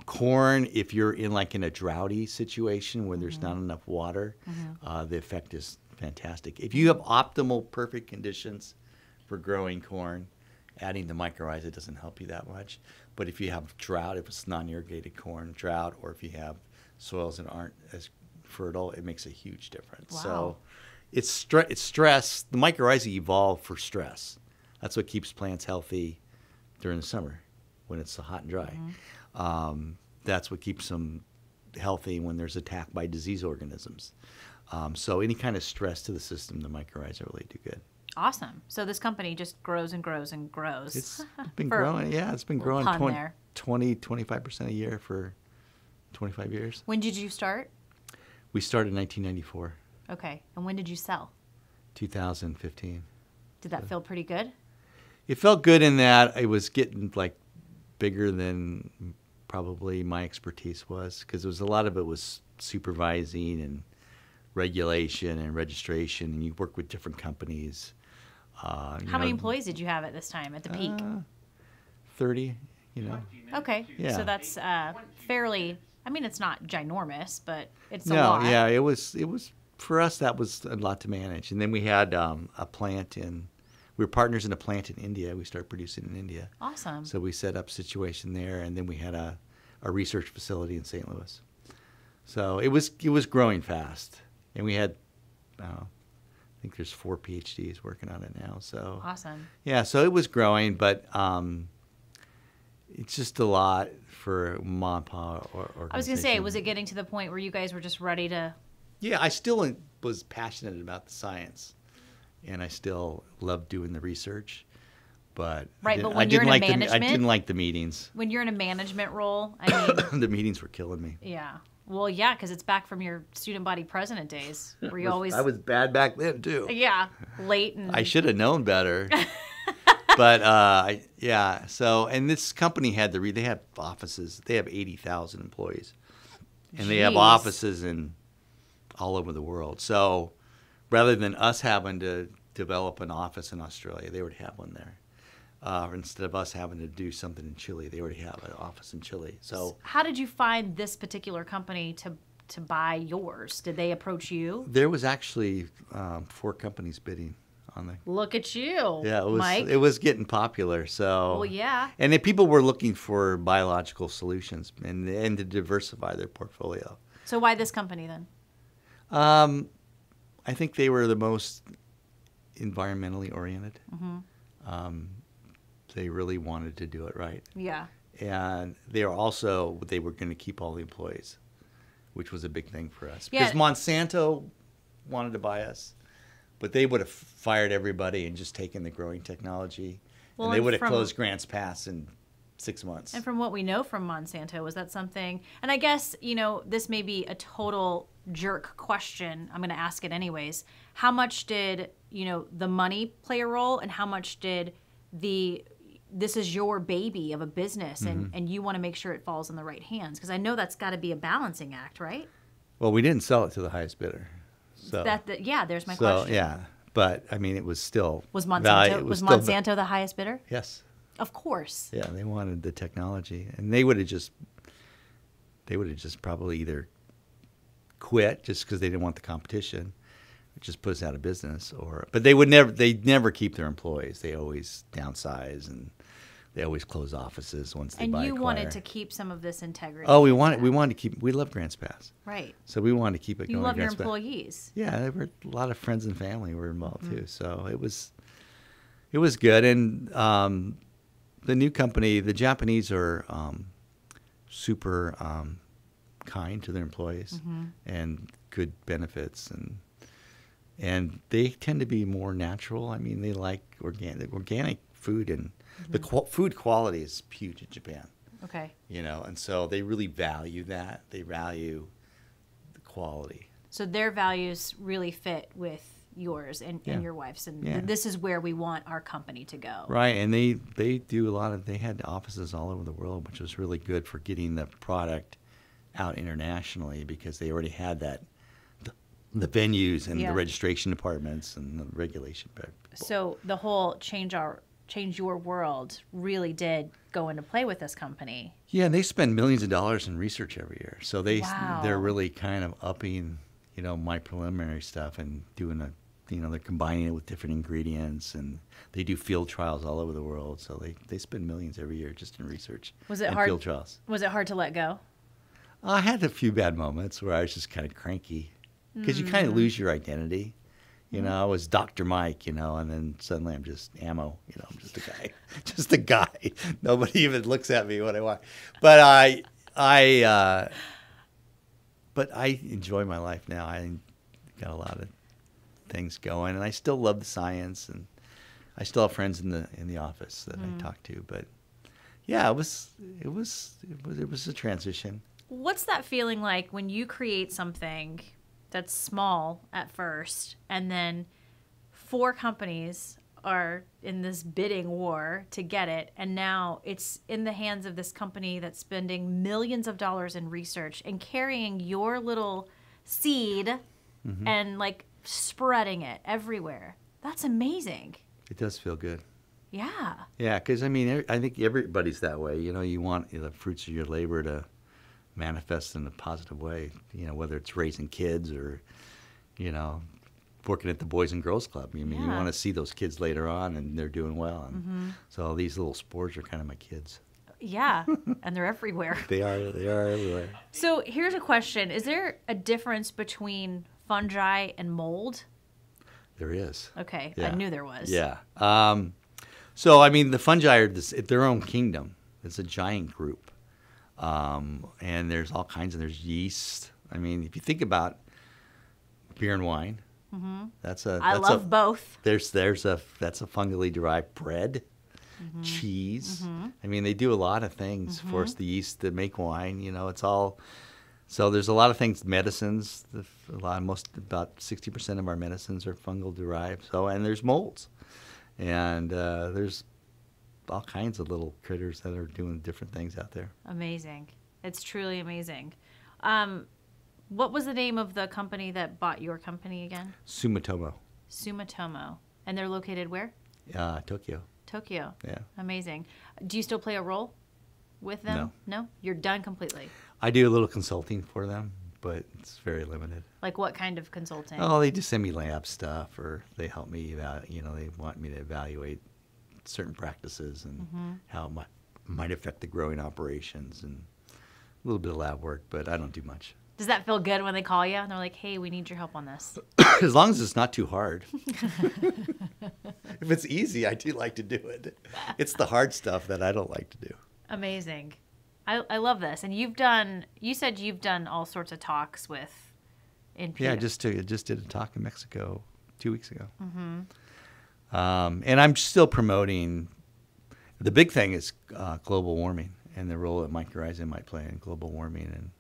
Corn, if you're in a droughty situation where there's not enough water, the effect is fantastic. If you have optimal, perfect conditions for growing corn, adding the mycorrhizae doesn't help you that much. But if you have drought, if it's non-irrigated corn, drought, or if you have soils that aren't as fertile, it makes a huge difference. Wow. So it's stress. The mycorrhizae evolve for stress. That's what keeps plants healthy during the summer when it's so hot and dry. That's what keeps them healthy when there's attack by disease organisms. So any kind of stress to the system, the mycorrhizae really do good. Awesome. So this company just grows and grows and grows. It's been growing. Yeah, it's been growing 25% a year for 25 years. When did you start? We started in 1994. Okay. And when did you sell? 2015. Did that feel pretty good? It felt good in that it was getting bigger than probably my expertise was, because a lot of it was supervising and regulation and registration, and you work with different companies. How many employees did you have at this time, at the peak? 30, Okay. Yeah. So that's fairly, I mean, it's not ginormous, but it's a lot. No, yeah, it was, for us, that was a lot to manage. And then we had a plant we were partners in a plant in India. We started producing in India. Awesome. So we set up a situation there, and then we had a research facility in St. Louis. So it was growing fast. And we had, I think there's 4 PhDs working on it now. So awesome. Yeah, so it was growing, but it's just a lot for mom and pa organization. I was going to say, was it getting to the point where you guys were just ready to? Yeah, I still was passionate about the science, and I still loved doing the research. But right, but when you're in management, I didn't like the meetings. When you're in a management role, I mean, the meetings were killing me. Yeah. Well, yeah, because it's back from your student body president days, where you always. I was bad back then too. Yeah, late and. I should have known better. But yeah. So, and this company they have offices. They have 80,000 employees, and they have offices in all over the world. So, rather than us having to develop an office in Australia, they already have one there. Instead of us having to do something in Chile, they already have an office in Chile. So how did you find this particular company to buy yours? Did they approach you? There was actually 4 companies bidding on the. Look at you, yeah, it was. Mike. It was getting popular. So. Well, yeah. And then people were looking for biological solutions and to diversify their portfolio. So why this company then? I think they were the most environmentally oriented. Mm-hmm. They really wanted to do it right. Yeah. And they were going to keep all the employees, which was a big thing for us. Yeah. Because Monsanto wanted to buy us. But they would have fired everybody and just taken the growing technology. Well, and they and would have from- closed Grants Pass in 6 months. And from what we know from Monsanto, was that something? And I guess, this may be a total jerk question. I'm going to ask it anyways. How much did, the money play a role, and how much did this is your baby of a business, and you want to make sure it falls in the right hands? Because I know that's got to be a balancing act, right? Well, we didn't sell it to the highest bidder. So there's my question. Yeah. But, I mean, it was still... Was Monsanto the highest bidder? Yes. Of course. Yeah, they wanted the technology. And they would have just probably either quit just because they didn't want the competition, or just put us out of business. But they'd never keep their employees. They always downsize, and they always close offices once they buy a And you acquire. wanted to keep some of this integrity. Oh, we wanted to keep... We love Grants Pass. Right. So we wanted to keep it going. You love your Grants Pass. employees. Yeah, there were a lot of friends and family were involved too. So it was good. And the new company, the Japanese are super kind to their employees and good benefits, and they tend to be more natural. I mean, they like organic food, and the food quality is huge in Japan. Okay. And so they really value that. They value the quality. So their values really fit with yours and your wife's, and this is where we want our company to go. Right, and they do a lot of, they had offices all over the world, which was really good for getting the product out internationally, because they already had the venues and the registration departments and the regulation. So the whole change your world really did go into play with this company. Yeah, and they spend millions of dollars in research every year. So Wow. they're really kind of upping, my preliminary stuff and doing they're combining it with different ingredients, and they do field trials all over the world. So they spend millions every year just in research. Was it and hard? Field trials. Was it hard to let go? I had a few bad moments where I was just kind of cranky, because you kind of lose your identity. I was Dr. Mike, and then suddenly I'm just Ammo. I'm just a guy. Nobody even looks at me when I walk. But I enjoy my life now. I got a lot of things going, and I still love the science, and I still have friends in the office that I talk to. But yeah, it was a transition. What's that feeling like when you create something that's small at first, and then 4 companies are in this bidding war to get it, and now it's in the hands of this company that's spending millions of dollars in research and carrying your little seed and spreading it everywhere? That's amazing. It does feel good. Yeah. Yeah, because I think everybody's that way. You want the fruits of your labor to manifest in a positive way, whether it's raising kids or, working at the Boys and Girls Club. You want to see those kids later on, and they're doing well. And so these little spores are kind of my kids. Yeah, and they're everywhere. They are everywhere. So here's a question. Is there a difference between fungi and mold? There is. Okay, yeah. I knew there was. Yeah. So, the fungi are their own kingdom. It's a giant group. And there's all kinds of, there's yeast. If you think about beer and wine, I love both. That's a fungally derived bread, cheese. They do a lot of things for us, the yeast that make wine. It's all. So there's a lot of things, medicines. About 60% of our medicines are fungal derived. So, and there's molds, and there's all kinds of little critters that are doing different things out there. Amazing. It's truly amazing. What was the name of the company that bought your company again? Sumitomo. And they're located where? Tokyo. Tokyo. Yeah. Amazing. Do you still play a role with them? No? You're done completely? I do a little consulting for them, but it's very limited. Like what kind of consulting? Oh, they just send me lab stuff, or they help me, they want me to evaluate certain practices and how it might affect the growing operations, and a little bit of lab work, but I don't do much. Does that feel good when they call you and they're like, hey, we need your help on this? As long as it's not too hard. If it's easy, I do like to do it. It's the hard stuff that I don't like to do. Amazing. I love this. And you said you've done all sorts of talks with NPO. Yeah, I just did a talk in Mexico 2 weeks ago. And I'm still promoting. The big thing is global warming and the role that mycorrhizae might play in global warming,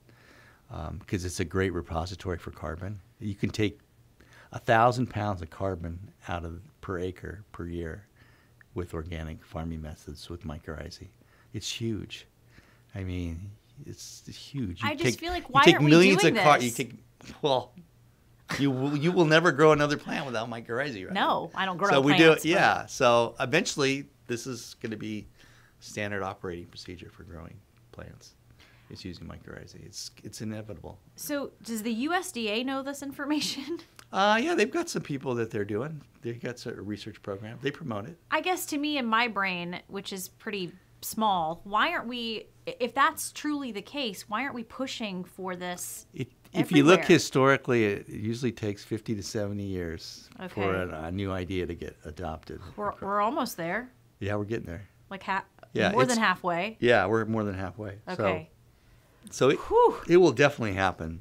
and because it's a great repository for carbon. You can take 1,000 pounds of carbon out of per acre per year with organic farming methods with mycorrhizae. It's huge. I mean, it's huge. I just feel like, why aren't we doing this? You will never grow another plant without mycorrhizae, right? No, I don't grow so plants. We do it, yeah. So eventually, this is going to be standard operating procedure for growing plants. It's using mycorrhizae. It's inevitable. So does the USDA know this information? Yeah, they've got some people that they're doing. They've got a research program. They promote it. I guess to me, in my brain, which is pretty small, why aren't we, if that's truly the case, why aren't we pushing for this If you look historically, it usually takes 50 to 70 years for a new idea to get adopted. We're almost there. Yeah, we're getting there. Like more than halfway. Yeah, we're more than halfway. Okay. So it will definitely happen.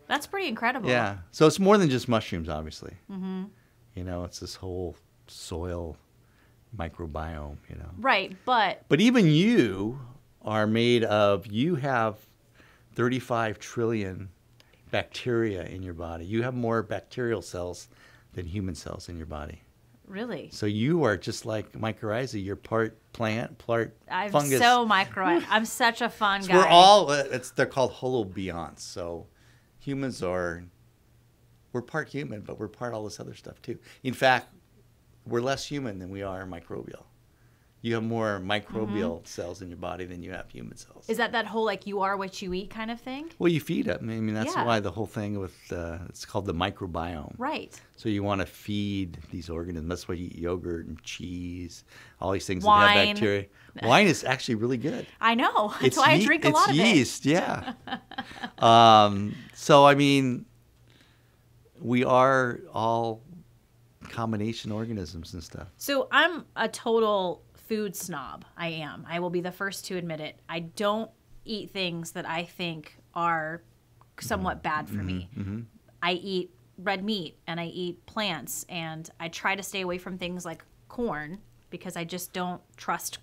That's pretty incredible. Yeah. So it's more than just mushrooms, obviously. Mm-hmm. You know, it's this whole soil microbiome, you know. Right, but even you have 35 trillion bacteria in your body. You have more bacterial cells than human cells in your body. Really? So you are just like mycorrhizae. You're part plant, part fungus. I'm such a fun guy. We're all, they're called holobionts. So humans we're part human, but we're part all this other stuff too. In fact, we're less human than we are microbial. You have more microbial cells in your body than you have human cells. Is that whole like you are what you eat kind of thing? Well, you feed them. I mean, that's why the whole thing with it's called the microbiome. Right. So you want to feed these organisms. That's why you eat yogurt and cheese, all these things Wine. that have bacteria. Wine is actually really good. I know. That's why I drink a lot of it. It's yeast, yeah. So, I mean, we are all combination organisms and stuff. So I'm a total food snob. I am. I will be the first to admit it. I don't eat things that I think are somewhat bad for me. Mm-hmm. I eat red meat and I eat plants, and I try to stay away from things like corn because I just don't trust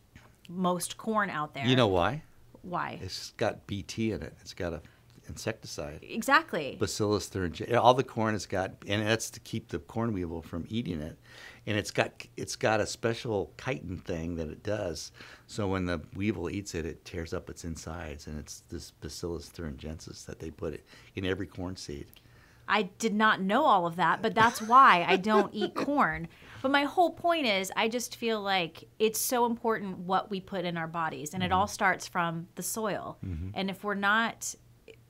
most corn out there. You know why? Why? It's got BT in it. It's got a insecticide. Exactly. Bacillus thuringiensis. All the corn has got, and that's to keep the corn weevil from eating it. And it's got a special chitin thing that it does. So when the weevil eats it, it tears up its insides, and it's this Bacillus thuringiensis that they put in every corn seed. I did not know all of that, but that's why I don't eat corn. But my whole point is I just feel like it's so important what we put in our bodies, and it all starts from the soil. Mm-hmm. And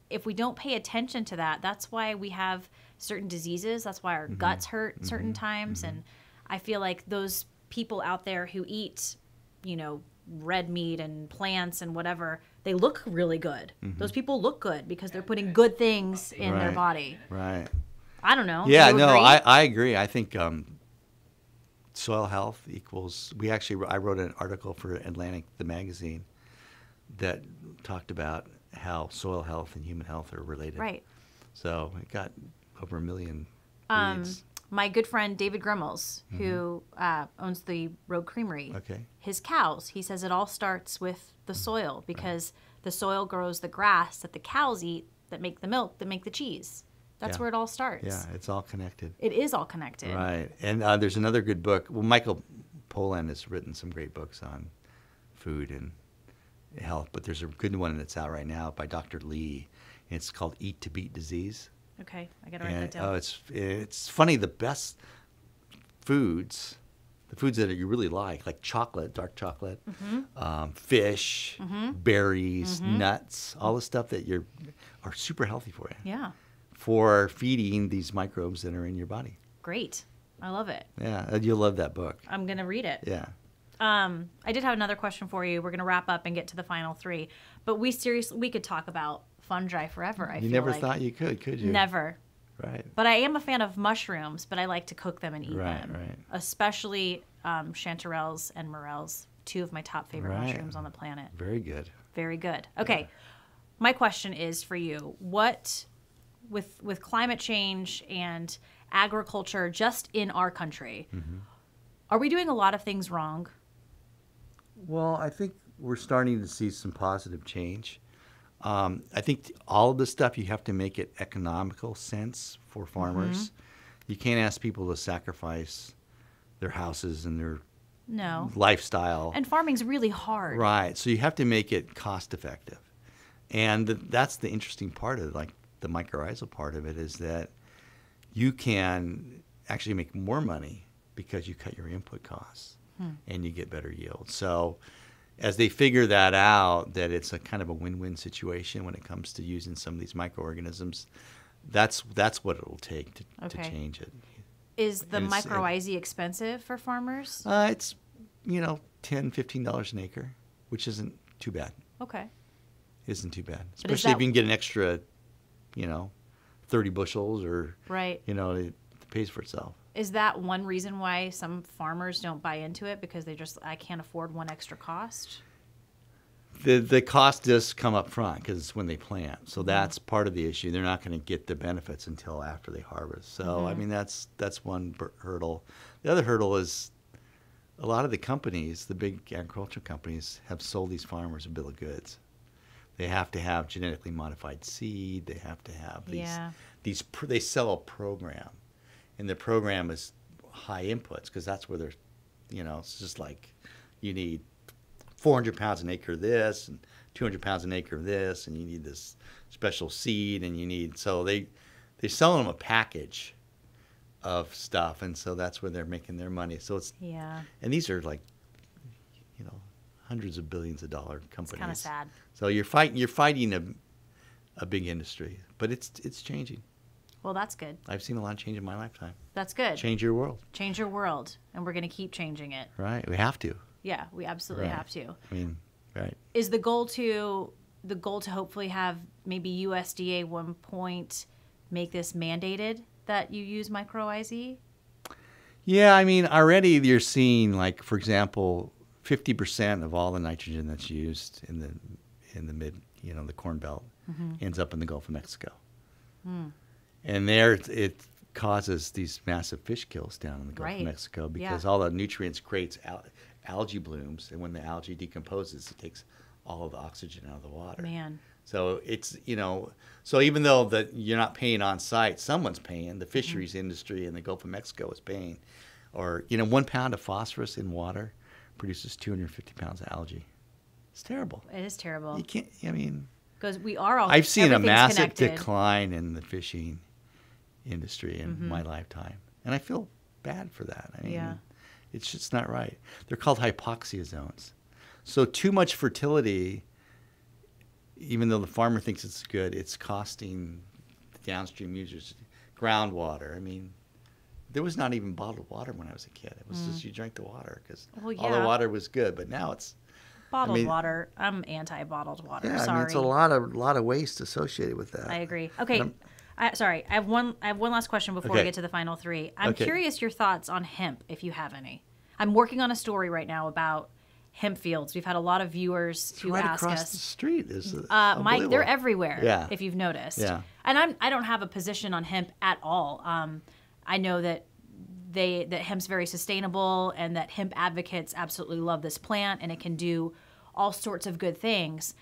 if we don't pay attention to that, that's why we have certain diseases. That's why our guts hurt certain times. And I feel like those people out there who eat, red meat and plants and whatever, they look really good. Mm-hmm. Those people look good because they're putting good things in their body. Right. I don't know. Yeah, Do you agree? I agree. I think soil health equals, I wrote an article for Atlantic, the magazine, that talked about how soil health and human health are related. Right. So it got over 1 million reads. My good friend David Grimmels, who owns the Rogue Creamery, his cows, he says it all starts with the soil because the soil grows the grass that the cows eat that make the milk that make the cheese. That's where it all starts. Yeah, it's all connected. It is all connected. Right. And there's another good book. Well, Michael Pollan has written some great books on food and health, but there's a good one that's out right now by Dr. Lee. And it's called Eat to Beat Disease. Okay, I got to write that down. It's funny, the best foods, the foods that you really like chocolate, dark chocolate, fish, berries, nuts, all the stuff that are super healthy for you. Yeah. For feeding these microbes that are in your body. Great. I love it. Yeah, you'll love that book. I'm going to read it. Yeah. I did have another question for you. We're going to wrap up and get to the final three. But we could talk about fungi forever, I feel like. You never thought you could you? Never. Right. But I am a fan of mushrooms, but I like to cook them and eat them. Right. Especially chanterelles and morels, two of my top favorite mushrooms on the planet. Very good. Very good. Okay. Yeah. My question is for you. What, with climate change and agriculture just in our country. Mm-hmm. Are we doing a lot of things wrong? Well, I think we're starting to see some positive change. I think all of this stuff, you have to make it economical sense for farmers. You can't ask people to sacrifice their houses and their No. lifestyle. And farming's really hard. Right. So you have to make it cost effective. And that's the interesting part of it, like the mycorrhizal part of it, is that you can actually make more money because you cut your input costs and you get better yield. So as they figure that out, that it's a kind of a win-win situation when it comes to using some of these microorganisms, that's what it will take to change it. Is the mycorrhizae expensive for farmers? It's, $10, $15 an acre, which isn't too bad. Okay. Isn't too bad. Especially if you can get an extra, 30 bushels or, right. It pays for itself. Is that one reason why some farmers don't buy into it, because I can't afford one extra cost? The cost does come up front because it's when they plant. So that's part of the issue. They're not going to get the benefits until after they harvest. So, I mean, that's one hurdle. The other hurdle is a lot of the companies, the big agricultural companies, have sold these farmers a bill of goods. They have to have genetically modified seed. They have to have they sell a program. And the program is high inputs because that's where they're, it's just like you need 400 pounds an acre of this and 200 pounds an acre of this, and you need this special seed, and so they're selling them a package of stuff, and so that's where they're making their money. So and these are like, hundreds of billions of dollar companies. It's kind of sad. So you're fighting a big industry, but it's changing. Well, that's good. I've seen a lot of change in my lifetime. That's good. Change your world. Change your world, and we're going to keep changing it. Right. We have to. Yeah, we absolutely have to. I mean, right. Is the goal to hopefully have maybe USDA at one point make this mandated that you use mycorrhizae? Yeah, I mean, already you're seeing, like, for example, 50% of all the nitrogen that's used in the mid, the Corn Belt ends up in the Gulf of Mexico. And there it causes these massive fish kills down in the Gulf of Mexico because all the nutrients creates algae blooms, and when the algae decomposes, it takes all of the oxygen out of the water. Man. So it's, so even though that you're not paying on site, someone's paying. The fisheries industry in the Gulf of Mexico is paying. Or, 1 pound of phosphorus in water produces 250 pounds of algae. It's terrible. It is terrible. You can't, because we are all. I've seen a massive connected. decline in the fishing industry in my lifetime, and I feel bad for that. I mean, it's just not right. They're called hypoxia zones. So too much fertility, even though the farmer thinks it's good, it's costing the downstream users groundwater. I mean, there was not even bottled water when I was a kid. It was just you drank the water because all the water was good. But now it's bottled water. I'm anti-bottled water. Yeah, sorry. it's a lot of waste associated with that. I agree. Okay. Sorry, I have one last question before we get to the final three. I'm curious your thoughts on hemp, if you have any. I'm working on a story right now about hemp fields. We've had a lot of viewers who ask us. Right across the street is Mike, they're everywhere. Yeah. If you've noticed. Yeah. And I don't have a position on hemp at all. I know that hemp's very sustainable, and that hemp advocates absolutely love this plant, and it can do all sorts of good things.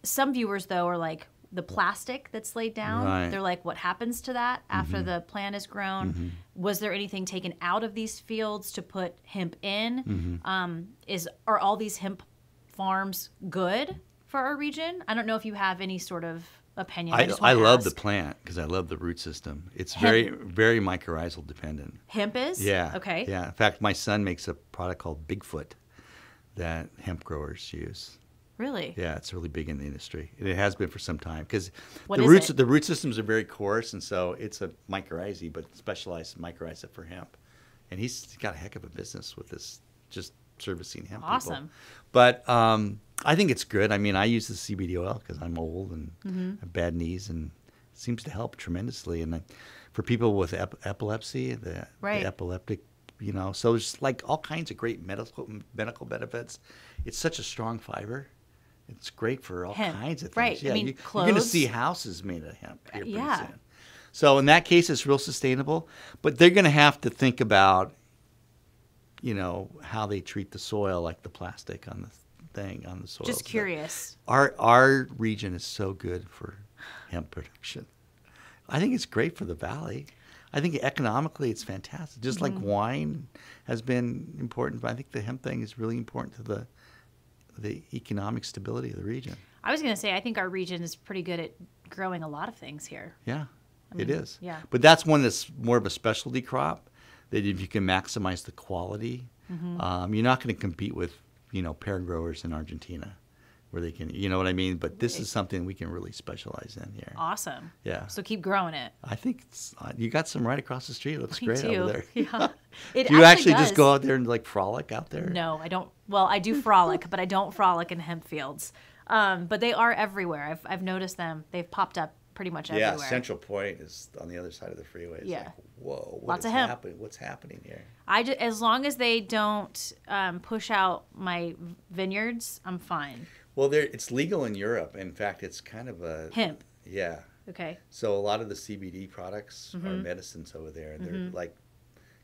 Some viewers, though, are like, the plastic that's laid down, they're like, what happens to that after the plant is grown? Was there anything taken out of these fields to put hemp in? Are all these hemp farms good for our region? I don't know if you have any sort of opinion. I love the plant because I love the root system. It's very, very mycorrhizal dependent. Hemp is? Yeah. Okay. Yeah. In fact, my son makes a product called Bigfoot that hemp growers use. Really? Yeah, it's really big in the industry. And it has been for some time because the root systems are very coarse, and so it's a mycorrhizae, but specialized mycorrhizae for hemp. And he's got a heck of a business with this, just servicing hemp people. But I think it's good. I mean, I use the CBD oil because I'm old and have bad knees, and it seems to help tremendously. And for people with epilepsy, the epileptic, so there's like all kinds of great medical benefits. It's such a strong fiber. It's great for all kinds of things. Right. Yeah, I mean, you're going to see houses made of hemp here pretty soon. So in that case, it's real sustainable. But they're going to have to think about, how they treat the soil, like the plastic on the thing on the soil. Just curious. Our region is so good for hemp production. I think it's great for the valley. I think economically it's fantastic. Just like wine has been important, but I think the hemp thing is really important to the economic stability of the region. I was going to say, I think our region is pretty good at growing a lot of things here. Yeah, it is. Yeah. But that's one that's more of a specialty crop, that if you can maximize the quality, you're not going to compete with, pear growers in Argentina, where they can, you know what I mean? But this is something we can really specialize in here. Awesome. Yeah. So keep growing it. I think you got some right across the street. It looks great over there. Yeah. It Do you actually does. just go out there and like frolic out there? No, I don't. Well, I do frolic, but I don't frolic in hemp fields. But they are everywhere. I've noticed them. They've popped up pretty much everywhere. Yeah, Central Point is on the other side of the freeway. It's like, whoa, Lots of hemp. What's happening here? As long as they don't push out my vineyards, I'm fine. Well, it's legal in Europe. In fact, it's kind of a hemp. Yeah. Okay. So a lot of the CBD products are medicines over there, and they're like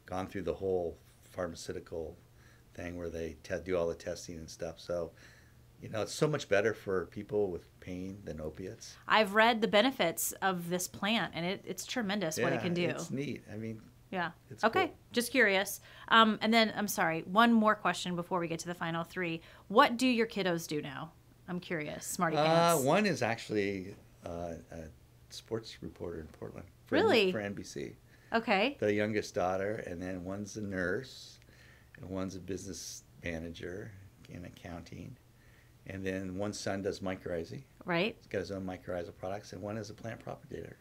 gone through the whole pharmaceutical thing where they do all the testing and stuff. So, it's so much better for people with pain than opiates. I've read the benefits of this plant, and it's tremendous what it can do. It's neat. I mean, yeah. It's okay. Cool. Just curious. And then, I'm sorry, one more question before we get to the final three. What do your kiddos do now? I'm curious. Smarty pants. One is actually a sports reporter in Portland. Really? For NBC. Okay. The youngest daughter, and then one's a nurse, and one's a business manager in accounting. And then one son does mycorrhizae. Right. He's got his own mycorrhizal products, and one is a plant propagator.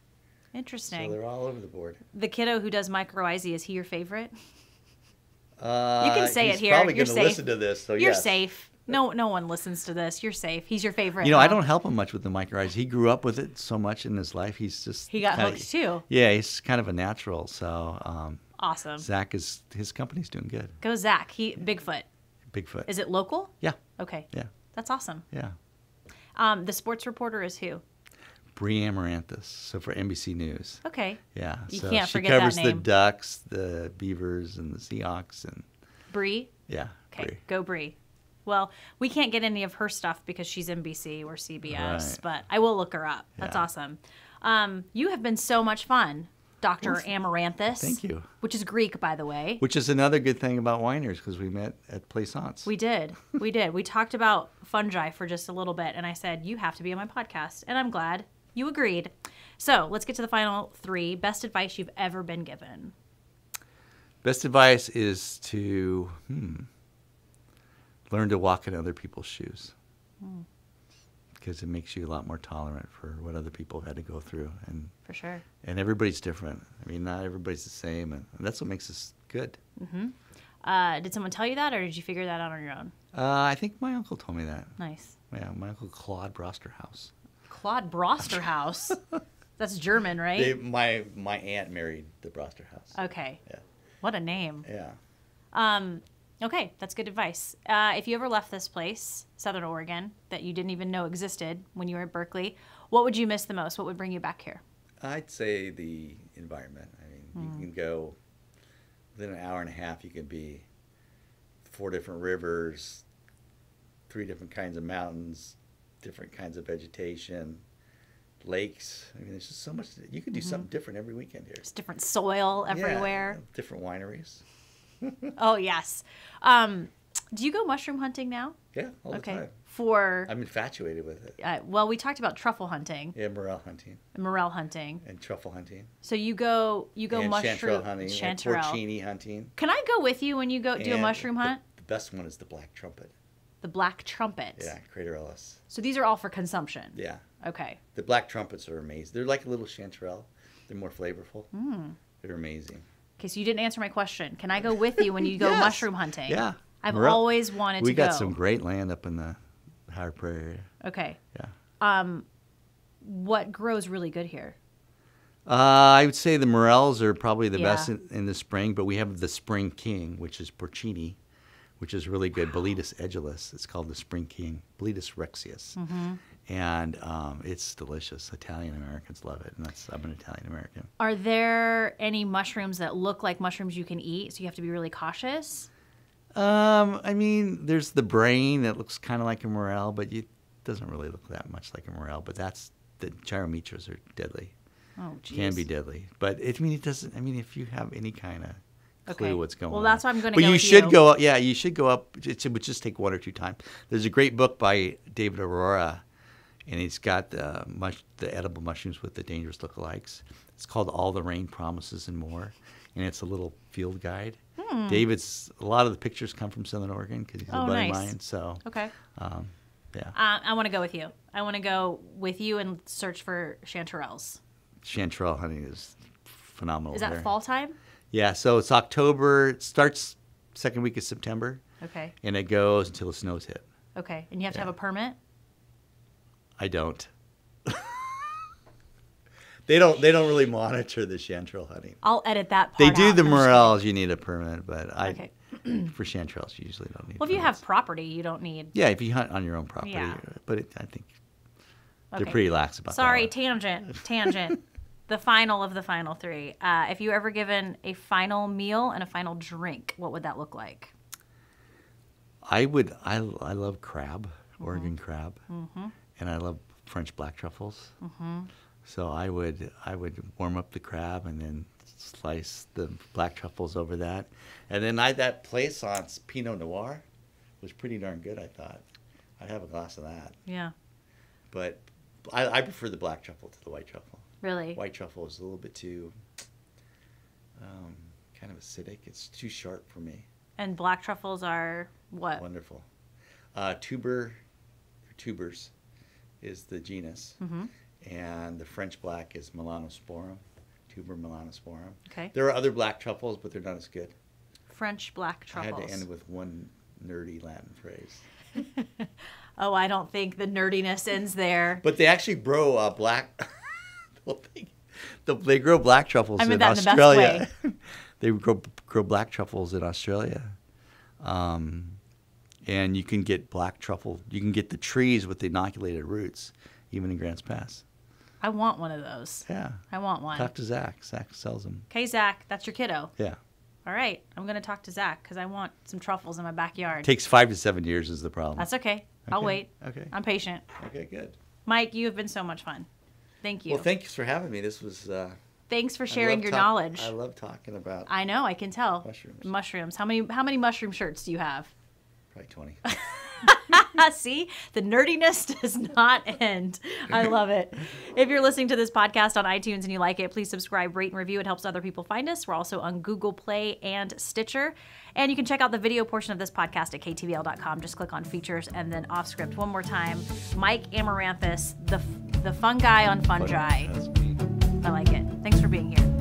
Interesting. So they're all over the board. The kiddo who does mycorrhizae, is he your favorite? You can say it here. He's probably You're going to safe. listen to this, so You're yes. safe. No one listens to this. You're safe. He's your favorite. I don't help him much with the mycorrhizae. He grew up with it so much in his life. He got hooked too. Yeah, he's kind of a natural. So awesome. Zach his company's doing good. Go Zach. Bigfoot. Bigfoot. Is it local? Yeah. Okay. Yeah. That's awesome. Yeah. The sports reporter is who? Bree Amaranthus. So for NBC News. Okay. Yeah. You so can't she forget that covers name. the Ducks, the Beavers, and the Seahawks, and Bree. Yeah. Okay. Bree. Go Bree. Well, we can't get any of her stuff because she's NBC or CBS, Right. but I will look her up. That's Yeah. awesome. You have been so much fun, Dr. Amaranthus. Thank you. Which is Greek, by the way. Which is another good thing about Winers, because we met at Plaisance. We did. We did. We talked about fungi for just a little bit, and I said, you have to be on my podcast, and I'm glad you agreed. So let's get to the final three. Best advice you've ever been given. Best advice is to learn to walk in other people's shoes, because it makes you a lot more tolerant for what other people had to go through, and For sure. and everybody's different. I mean, not everybody's the same, and that's what makes us good. Did someone tell you that, or did you figure that out on your own? I think my uncle told me that. Nice. Yeah, my uncle Claude Brosterhaus. Claude Brosterhaus. That's German, right? My aunt married the Brosterhaus. Okay. Yeah. What a name. Yeah. Okay, that's good advice. If you ever left this place, Southern Oregon, that you didn't even know existed when you were at Berkeley, what would you miss the most? What would bring you back here? I'd say the environment. I mean, you can go within an hour and a half. You can be 4 different rivers, 3 different kinds of mountains, different kinds of vegetation, lakes. I mean, there's just so much. You could do something different every weekend here. There's different soil everywhere. Yeah, different wineries. Oh, yes. Do you go mushroom hunting now? Yeah, all the time. For, I'm infatuated with it. well, we talked about truffle hunting, Yeah, morel hunting morel hunting. and truffle hunting. So you go and mushroom chanterelle hunting and chanterelle. porcini hunting. Can I go with you when you go do a And mushroom hunt? The best one is the black trumpet. The black trumpet. Yeah, Craterellus. So these are all for consumption. Yeah. Okay. The black trumpets are amazing. They're like a little chanterelle. They're more flavorful. They're amazing. Okay, so you didn't answer my question. Can I go with you when you go Yes. mushroom hunting? Yeah. I've Morel- always wanted to go. We got some great land up in the higher prairie area. Okay. Yeah. What grows really good here? I would say the morels are probably the Yeah. best in the spring, but we have the spring king, which is porcini, which is really good. Boletus edulis. It's called the Spring King. Boletus rexius. And it's delicious. Italian Americans love it, and I'm an Italian American. Are there any mushrooms that look like mushrooms you can eat, so you have to be really cautious? I mean, there's the brain that looks kind of like a morel, but it doesn't really look that much like a morel. But the gyrometras are deadly. Oh, geez. Can be deadly. But it doesn't. I mean, if you have any kind of clue what's going on. Well, that's why I'm going to go with you. But you should go. Yeah, you should go up. It would just take 1 or 2 times. There's a great book by David Aurora, and he's got the edible mushrooms with the dangerous lookalikes. It's called All the Rain Promises and More, and it's a little field guide. David's, a lot of the pictures come from Southern Oregon because he's a buddy of mine. So, okay. Yeah. I want to go with you. I want to go with you and search for chanterelles. Chanterelle hunting is phenomenal. Is that fall time? Yeah, so it's October. It starts second week of September. Okay. And it goes until the snows hit. Okay. And you have to have a permit? I don't. They don't really monitor the chanterelle hunting. I'll edit that part They do out. the morels, you need a permit, but Okay. for chanterelles, you usually don't need Well, if you permits. have property, you don't need... Yeah, if you hunt on your own property. Yeah. But I think they're Okay. pretty lax about that. Sorry, tangent. The final of the final 3. If you were ever given a final meal and a final drink, what would that look like? I love crab, Oregon crab, and I love French black truffles. So I would warm up the crab and then slice the black truffles over that, and then that Plaisance Pinot Noir was pretty darn good. I thought I'd have a glass of that. Yeah. But I prefer the black truffle to the white truffle. Really? White truffle is a little bit too kind of acidic. It's too sharp for me. And black truffles are what? Wonderful. Tubers is the genus, and the French black is Melanosporum, Tuber melanosporum. Okay. There are other black truffles, but they're not as good. French black truffles. I had to end with one nerdy Latin phrase. Oh, I don't think the nerdiness ends there. But they actually grow black. They grow black truffles in that Australia. In the best way. They grow black truffles in Australia. And you can get black truffle. You can get the trees with the inoculated roots, even in Grants Pass. I want one of those. Yeah. I want one. Talk to Zach. Zach sells them. Okay, Zach, that's your kiddo. Yeah. All right. I'm going to talk to Zach because I want some truffles in my backyard. Takes 5 to 7 years is the problem. That's okay. I'll wait. Okay. I'm patient. Okay, good. Mike, you have been so much fun. Thank you. Well, thanks for having me. This was... Thanks for sharing your knowledge. I love talking about I know, I can tell. mushrooms. How many mushroom shirts do you have? Probably 20. See, the nerdiness does not end. I love it. If you're listening to this podcast on iTunes and you like it, please subscribe, rate, and review. It helps other people find us. We're also on Google Play and Stitcher. And you can check out the video portion of this podcast at ktvl.com. Just click on features and then off script. One more time, Mike Amaranthus, the fun guy on fungi. I like it. Thanks for being here.